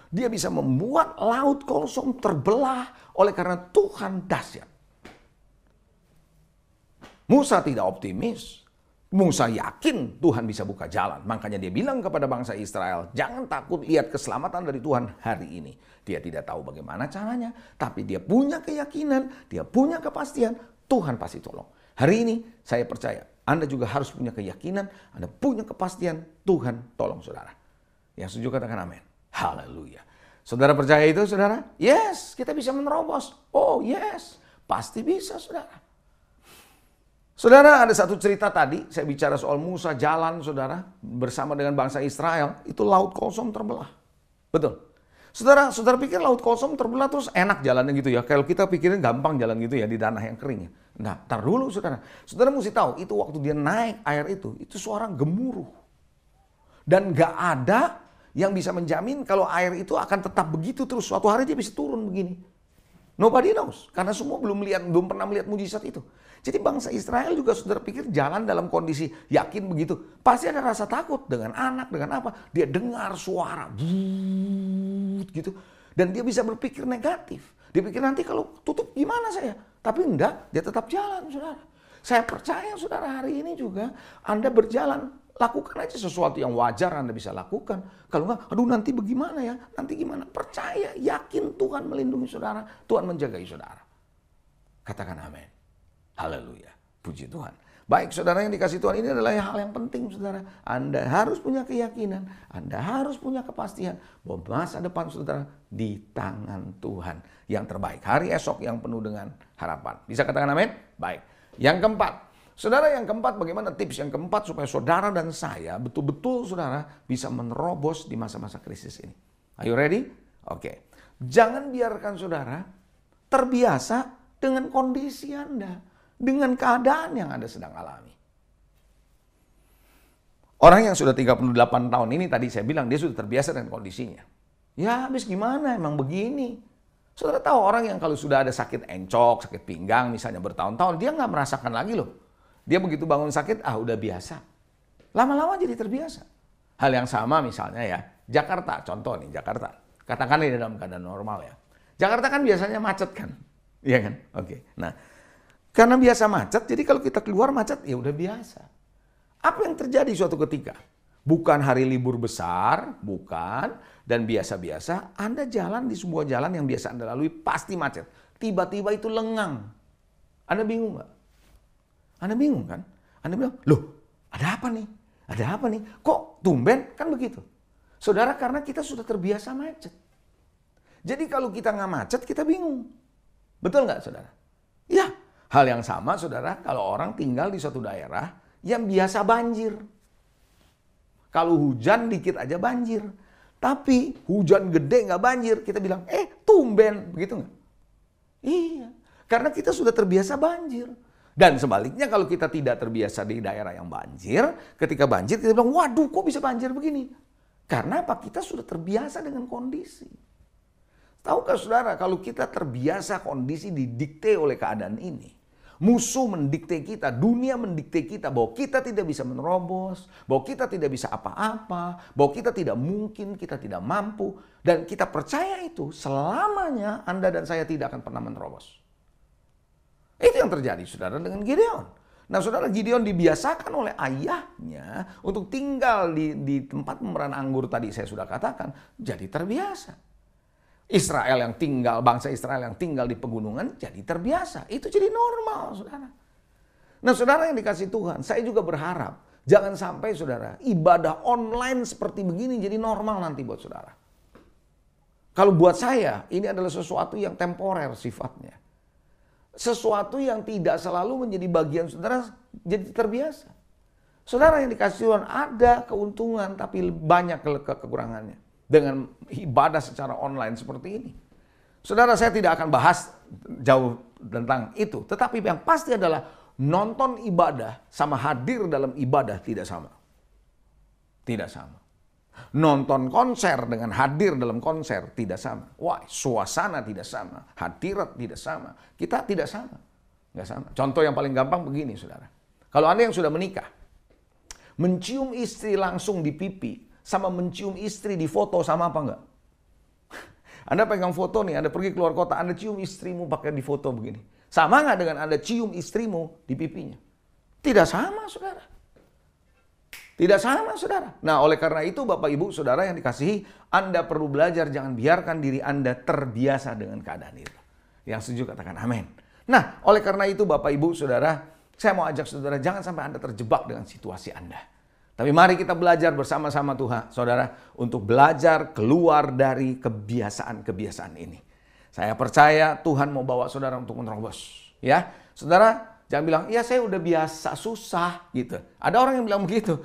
Dia bisa membuat laut kosong terbelah oleh karena Tuhan dahsyat. Musa tidak optimis. Musa yakin Tuhan bisa buka jalan. Makanya dia bilang kepada bangsa Israel, jangan takut lihat keselamatan dari Tuhan hari ini. Dia tidak tahu bagaimana caranya, tapi dia punya keyakinan, dia punya kepastian, Tuhan pasti tolong. Hari ini saya percaya, Anda juga harus punya keyakinan, Anda punya kepastian, Tuhan tolong saudara. Yang setuju katakan amin. Haleluya. Saudara percaya itu saudara? Yes, kita bisa menerobos. Oh yes, pasti bisa saudara. Saudara, ada satu cerita tadi, saya bicara soal Musa jalan saudara, bersama dengan bangsa Israel, itu laut kosong terbelah. Betul. Saudara pikir laut kosong terbelah terus enak jalannya gitu ya. Kalau kita pikirin gampang jalan gitu ya di tanah yang kering ya. Nah, tar dulu saudara. Saudara mesti tahu, itu waktu dia naik air itu suara gemuruh. Dan gak ada yang bisa menjamin kalau air itu akan tetap begitu terus. Suatu hari dia bisa turun begini. Nobody knows. Karena semua belum pernah melihat mujizat itu. Jadi bangsa Israel juga saudara pikir jalan dalam kondisi yakin begitu. Pasti ada rasa takut dengan anak, dengan apa. Dia dengar suara. Gitu. Dan dia bisa berpikir negatif. Dia pikir nanti kalau tutup gimana saya. Tapi enggak, dia tetap jalan saudara. Saya percaya saudara hari ini juga Anda berjalan. Lakukan aja sesuatu yang wajar Anda bisa lakukan. Kalau enggak, aduh nanti bagaimana ya? Nanti gimana? Percaya, yakin Tuhan melindungi saudara. Tuhan menjagai saudara. Katakan amin. Haleluya. Puji Tuhan. Baik saudara yang dikasih Tuhan, ini adalah hal yang penting saudara. Anda harus punya keyakinan. Anda harus punya kepastian bahwa masa depan saudara di tangan Tuhan. Yang terbaik. Hari esok yang penuh dengan harapan. Bisa katakan amin? Baik. Yang keempat. Saudara, yang keempat, bagaimana tips yang keempat supaya saudara dan saya betul-betul saudara bisa menerobos di masa-masa krisis ini. Are you ready? Oke. Jangan biarkan saudara terbiasa dengan kondisi Anda, dengan keadaan yang Anda sedang alami. Orang yang sudah 38 tahun ini tadi saya bilang dia sudah terbiasa dengan kondisinya. Ya habis gimana, emang begini. Saudara tahu orang yang kalau sudah ada sakit encok, sakit pinggang misalnya bertahun-tahun, dia nggak merasakan lagi loh. Dia begitu bangun sakit, udah biasa. Lama-lama jadi terbiasa. Hal yang sama misalnya ya, Jakarta, contoh nih Jakarta. Katakan ini dalam keadaan normal ya. Jakarta kan biasanya macet kan? Iya kan? Oke. Nah, karena biasa macet, jadi kalau kita keluar macet, ya udah biasa. Apa yang terjadi suatu ketika? Bukan hari libur besar, bukan. Dan biasa-biasa, Anda jalan di sebuah jalan yang biasa Anda lalui, pasti macet. Tiba-tiba itu lengang. Anda bingung nggak? Anda bingung kan? Anda bilang, loh ada apa nih? Ada apa nih? Kok tumben? Kan begitu. Saudara, karena kita sudah terbiasa macet. Jadi kalau kita nggak macet, kita bingung. Betul nggak saudara? Ya, hal yang sama saudara kalau orang tinggal di suatu daerah yang biasa banjir. Kalau hujan dikit aja banjir. Tapi hujan gede nggak banjir, kita bilang, tumben. Begitu nggak? Iya, karena kita sudah terbiasa banjir. Dan sebaliknya kalau kita tidak terbiasa di daerah yang banjir, ketika banjir kita bilang, waduh kok bisa banjir begini? Karena apa? Kita sudah terbiasa dengan kondisi. Tahukah saudara, kalau kita terbiasa kondisi didikte oleh keadaan ini, musuh mendikte kita, dunia mendikte kita bahwa kita tidak bisa menerobos, bahwa kita tidak bisa apa-apa, bahwa kita tidak mungkin, kita tidak mampu, dan kita percaya itu selamanya Anda dan saya tidak akan pernah menerobos. Itu yang terjadi saudara dengan Gideon. Nah saudara, Gideon dibiasakan oleh ayahnya untuk tinggal di tempat pemeran anggur tadi saya sudah katakan. Jadi terbiasa. Israel yang tinggal, bangsa Israel yang tinggal di pegunungan jadi terbiasa. Itu jadi normal saudara. Nah saudara yang dikasih Tuhan, saya juga berharap jangan sampai saudara ibadah online seperti begini jadi normal nanti buat saudara. Kalau buat saya ini adalah sesuatu yang temporer sifatnya. Sesuatu yang tidak selalu menjadi bagian saudara jadi terbiasa. Saudara yang dikasih Tuhan ada keuntungan tapi banyak kekurangannya. Dengan ibadah secara online seperti ini. Saudara, saya tidak akan bahas jauh tentang itu. Tetapi yang pasti adalah nonton ibadah sama hadir dalam ibadah tidak sama. Tidak sama. Nonton konser dengan hadir dalam konser tidak sama. Wah, suasana tidak sama. Hadirat tidak sama. Kita tidak sama. Nggak sama. Contoh yang paling gampang begini, saudara. Kalau Anda yang sudah menikah, mencium istri langsung di pipi sama mencium istri di foto sama apa enggak? Anda pegang foto nih, Anda pergi keluar kota, Anda cium istrimu pakai di foto begini. Sama nggak dengan Anda cium istrimu di pipinya? Tidak sama, saudara. Tidak sama, saudara. Nah, oleh karena itu Bapak Ibu Saudara yang dikasihi, Anda perlu belajar, jangan biarkan diri Anda terbiasa dengan keadaan itu. Yang setuju katakan amin. Nah, oleh karena itu Bapak Ibu Saudara, saya mau ajak saudara jangan sampai Anda terjebak dengan situasi Anda. Tapi mari kita belajar bersama-sama Tuhan, saudara, untuk belajar keluar dari kebiasaan-kebiasaan ini. Saya percaya Tuhan mau bawa saudara untuk menerobos. Ya, saudara, jangan bilang, ya saya udah biasa susah gitu. Ada orang yang bilang begitu,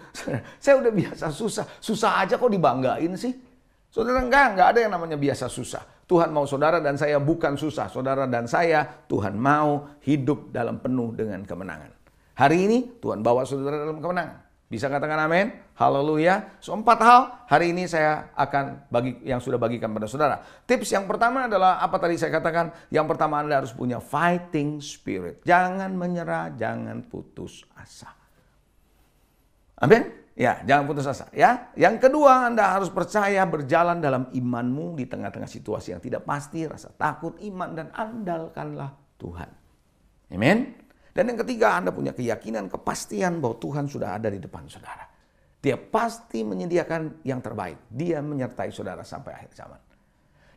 saya udah biasa susah, susah aja kok dibanggain sih. Saudara, enggak ada yang namanya biasa susah. Tuhan mau saudara dan saya bukan susah. Saudara dan saya, Tuhan mau hidup dalam penuh dengan kemenangan. Hari ini Tuhan bawa saudara dalam kemenangan. Bisa katakan amin? Haleluya. So, 4 hal hari ini saya akan bagi yang sudah bagikan pada saudara. Tips yang pertama adalah apa tadi saya katakan? Yang pertama Anda harus punya fighting spirit. Jangan menyerah, jangan putus asa. Amin? Ya, jangan putus asa. Ya. Yang kedua, Anda harus percaya berjalan dalam imanmu di tengah-tengah situasi yang tidak pasti, rasa takut, iman, dan andalkanlah Tuhan. Amin? Dan yang ketiga, Anda punya keyakinan, kepastian bahwa Tuhan sudah ada di depan saudara. Dia pasti menyediakan yang terbaik. Dia menyertai saudara sampai akhir zaman.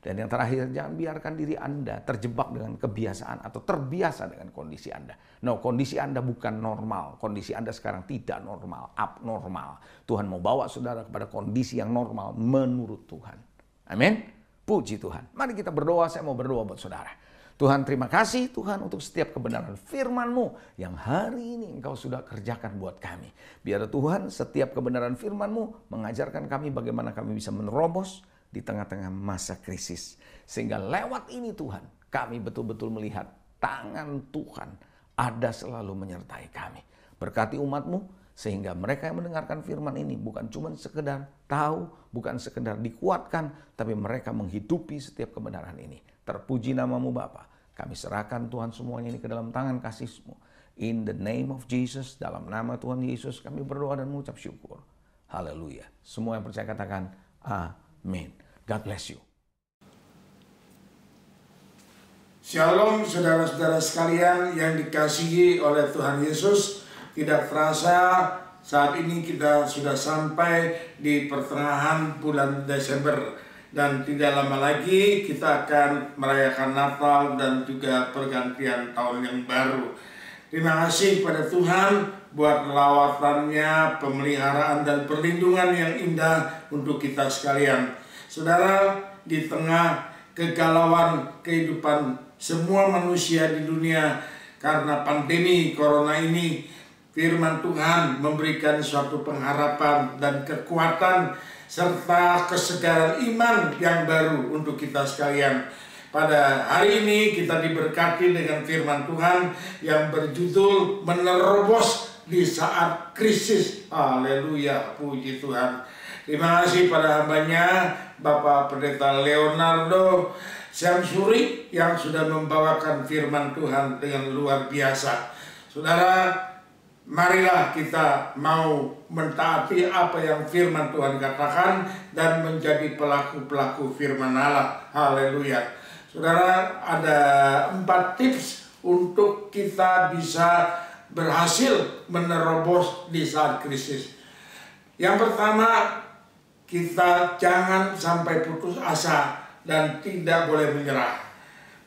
Dan yang terakhir, jangan biarkan diri Anda terjebak dengan kebiasaan atau terbiasa dengan kondisi Anda. No, kondisi Anda bukan normal. Kondisi Anda sekarang tidak normal, abnormal. Tuhan mau bawa saudara kepada kondisi yang normal menurut Tuhan. Amin. Puji Tuhan. Mari kita berdoa, saya mau berdoa buat saudara. Tuhan, terima kasih Tuhan untuk setiap kebenaran firman-Mu yang hari ini Engkau sudah kerjakan buat kami. Biar Tuhan setiap kebenaran firman-Mu mengajarkan kami bagaimana kami bisa menerobos di tengah-tengah masa krisis. Sehingga lewat ini Tuhan, kami betul-betul melihat tangan Tuhan ada selalu menyertai kami. Berkati umat-Mu sehingga mereka yang mendengarkan firman ini bukan cuma sekedar tahu, bukan sekedar dikuatkan, tapi mereka menghidupi setiap kebenaran ini. Terpuji nama-Mu Bapa. Kami serahkan Tuhan semuanya ini ke dalam tangan kasih-Mu. In the name of Jesus, dalam nama Tuhan Yesus kami berdoa dan mengucap syukur. Haleluya. Semua yang percaya katakan amin. God bless you. Shalom saudara-saudara sekalian yang dikasihi oleh Tuhan Yesus. Tidak terasa saat ini kita sudah sampai di pertengahan bulan Desember. Dan tidak lama lagi kita akan merayakan Natal dan juga pergantian tahun yang baru. Terima kasih pada Tuhan buat lawatannya, pemeliharaan dan perlindungan yang indah untuk kita sekalian. Saudara, di tengah kegalauan kehidupan semua manusia di dunia karena pandemi corona ini, firman Tuhan memberikan suatu pengharapan dan kekuatan serta kesegaran iman yang baru untuk kita sekalian. Pada hari ini kita diberkati dengan firman Tuhan yang berjudul menerobos di saat krisis. Haleluya, puji Tuhan. Terima kasih pada hambanya Bapak Pendeta Leonardo Syamsuri yang sudah membawakan firman Tuhan dengan luar biasa. Saudara, marilah kita mau mentaati apa yang firman Tuhan katakan dan menjadi pelaku-pelaku firman Allah. Haleluya. Saudara, ada 4 tips untuk kita bisa berhasil menerobos di saat krisis. Yang pertama, kita jangan sampai putus asa dan tidak boleh menyerah.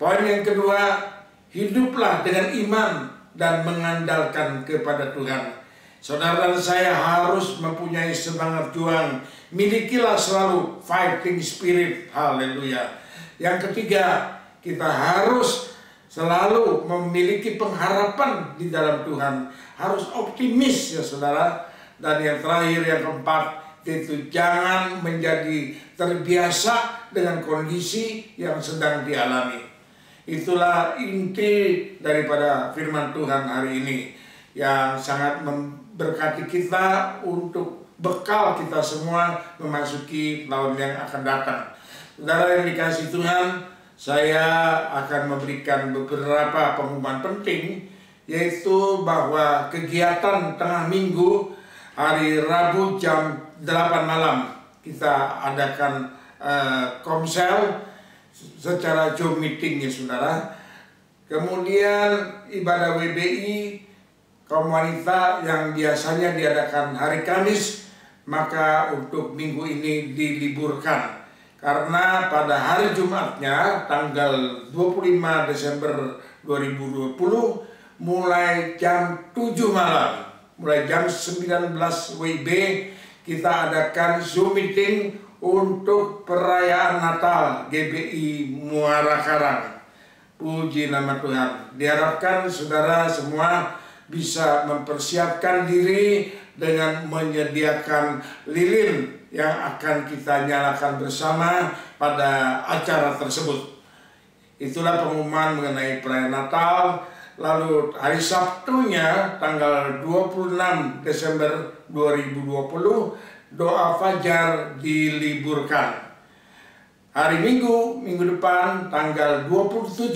Poin yang kedua, hiduplah dengan iman dan mengandalkan kepada Tuhan. Saudara dan saya harus mempunyai semangat juang. Milikilah selalu fighting spirit. Haleluya. Yang ketiga, kita harus selalu memiliki pengharapan di dalam Tuhan. Harus optimis ya saudara. Dan yang terakhir, yang keempat, itu jangan menjadi terbiasa dengan kondisi yang sedang dialami. Itulah inti daripada firman Tuhan hari ini yang sangat memberkati kita untuk bekal kita semua memasuki tahun yang akan datang. Saudara yang dikasihi Tuhan, saya akan memberikan beberapa pengumuman penting, yaitu bahwa kegiatan tengah minggu hari Rabu jam 8 malam kita adakan komsel secara Zoom meeting ya saudara. Kemudian ibadah WBI kaum wanita yang biasanya diadakan hari Kamis, maka untuk minggu ini diliburkan. Karena pada hari Jumatnya tanggal 25 Desember 2020 mulai jam 7 malam, mulai jam 19 WIB kita adakan Zoom meeting untuk perayaan Natal GBI Muara Karang. Puji nama Tuhan. Diharapkan saudara semua bisa mempersiapkan diri dengan menyediakan lilin yang akan kita nyalakan bersama pada acara tersebut. Itulah pengumuman mengenai perayaan Natal. Lalu hari Sabtunya tanggal 26 Desember 2020 doa fajar diliburkan. Hari Minggu depan tanggal 27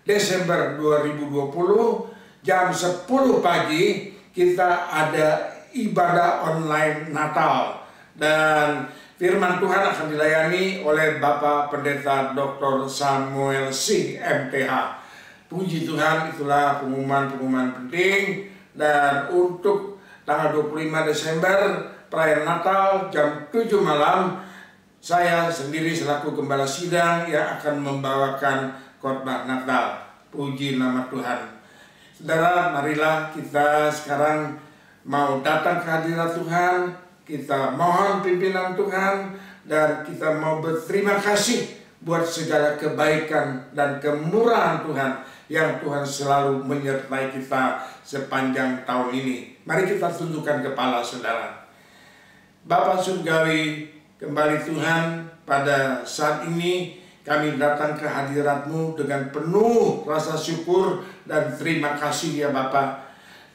Desember 2020 jam 10 pagi kita ada ibadah online Natal. Dan firman Tuhan akan dilayani oleh Bapak Pendeta Dr. Samuel C. MTH. Puji Tuhan, itulah pengumuman-pengumuman penting. Dan untuk tanggal 25 Desember perayaan Natal jam 7 malam, saya sendiri selaku Gembala Sidang yang akan membawakan khotbah Natal. Puji nama Tuhan. Saudara, marilah kita sekarang mau datang ke hadirat Tuhan, kita mohon pimpinan Tuhan, dan kita mau berterima kasih buat segala kebaikan dan kemurahan Tuhan yang Tuhan selalu menyertai kita sepanjang tahun ini. Mari kita tundukkan kepala saudara. Bapa Surgawi, kembali Tuhan, pada saat ini kami datang ke hadirat-Mu dengan penuh rasa syukur dan terima kasih ya Bapa.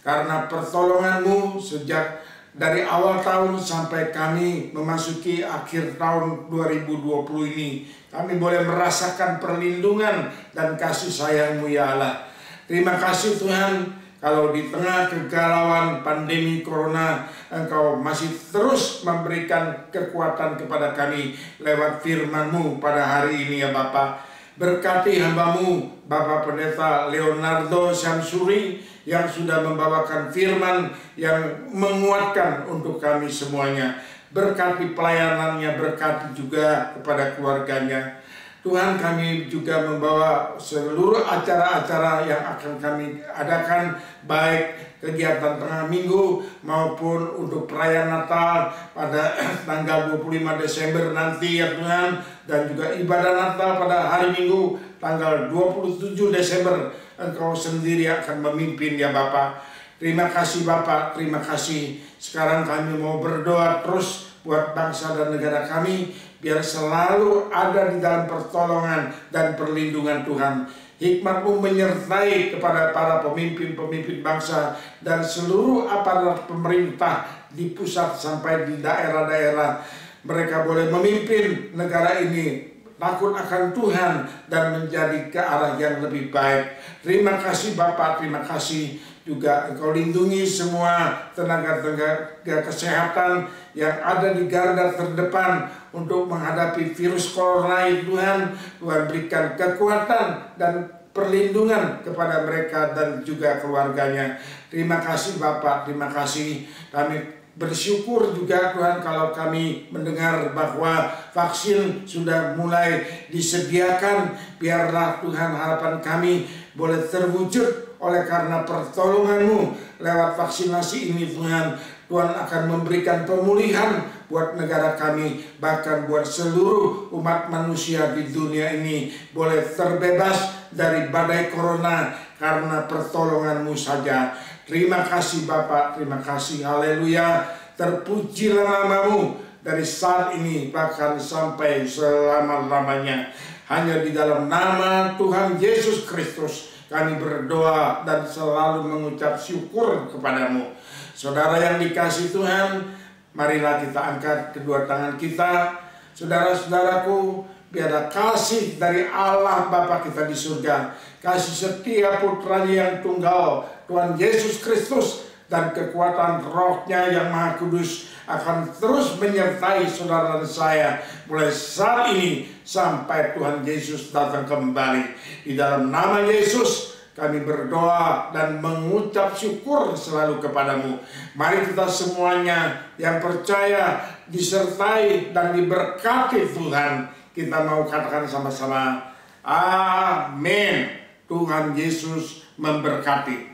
Karena pertolongan-Mu sejak dari awal tahun sampai kami memasuki akhir tahun 2020 ini, kami boleh merasakan perlindungan dan kasih sayang-Mu ya Allah. Terima kasih Tuhan, kalau di tengah kegalauan pandemi corona, Engkau masih terus memberikan kekuatan kepada kami lewat firman-Mu pada hari ini ya Bapa. Berkati hamba-Mu Bapak Pendeta Leonardo Syamsuri yang sudah membawakan firman yang menguatkan untuk kami semuanya. Berkati pelayanannya, berkati juga kepada keluarganya. Tuhan, kami juga membawa seluruh acara-acara yang akan kami adakan, baik kegiatan tengah minggu maupun untuk perayaan Natal pada tanggal 25 Desember nanti ya Tuhan, dan juga ibadah Natal pada hari Minggu tanggal 27 Desember. Engkau sendiri akan memimpin ya Bapak. Terima kasih Bapak, terima kasih. Sekarang kami mau berdoa terus buat bangsa dan negara kami, biar selalu ada di dalam pertolongan dan perlindungan Tuhan. Hikmat-Mu menyertai kepada para pemimpin-pemimpin bangsa dan seluruh aparat pemerintah di pusat sampai di daerah-daerah. Mereka boleh memimpin negara ini takut akan Tuhan dan menjadi ke arah yang lebih baik. Terima kasih Bapak, terima kasih juga Engkau lindungi semua tenaga-tenaga kesehatan yang ada di garda terdepan untuk menghadapi virus corona ini Tuhan. Tuhan berikan kekuatan dan perlindungan kepada mereka dan juga keluarganya. Terima kasih Bapak, terima kasih. Kami bersyukur juga Tuhan kalau kami mendengar bahwa vaksin sudah mulai disediakan. Biarlah Tuhan harapan kami boleh terwujud oleh karena pertolongan-Mu lewat vaksinasi ini Tuhan. Tuhan akan memberikan pemulihan buat negara kami, bahkan buat seluruh umat manusia di dunia ini boleh terbebas dari badai corona karena pertolongan-Mu saja. Terima kasih Bapak, terima kasih, haleluya. Terpujilah nama-Mu dari saat ini bahkan sampai selama-lamanya. Hanya di dalam nama Tuhan Yesus Kristus kami berdoa dan selalu mengucap syukur kepadamu. Saudara yang dikasihi Tuhan, marilah kita angkat kedua tangan kita. Saudara-saudaraku, biarlah kasih dari Allah Bapa kita di surga, kasih setia Putra-Nya yang tunggal, Tuhan Yesus Kristus, dan kekuatan Roh-Nya yang Maha Kudus akan terus menyertai saudara dan saya mulai saat ini sampai Tuhan Yesus datang kembali. Di dalam nama Yesus kami berdoa dan mengucap syukur selalu kepadamu. Mari kita semuanya yang percaya disertai dan diberkati Tuhan, kita mau katakan sama-sama, amin. Tuhan Yesus memberkati.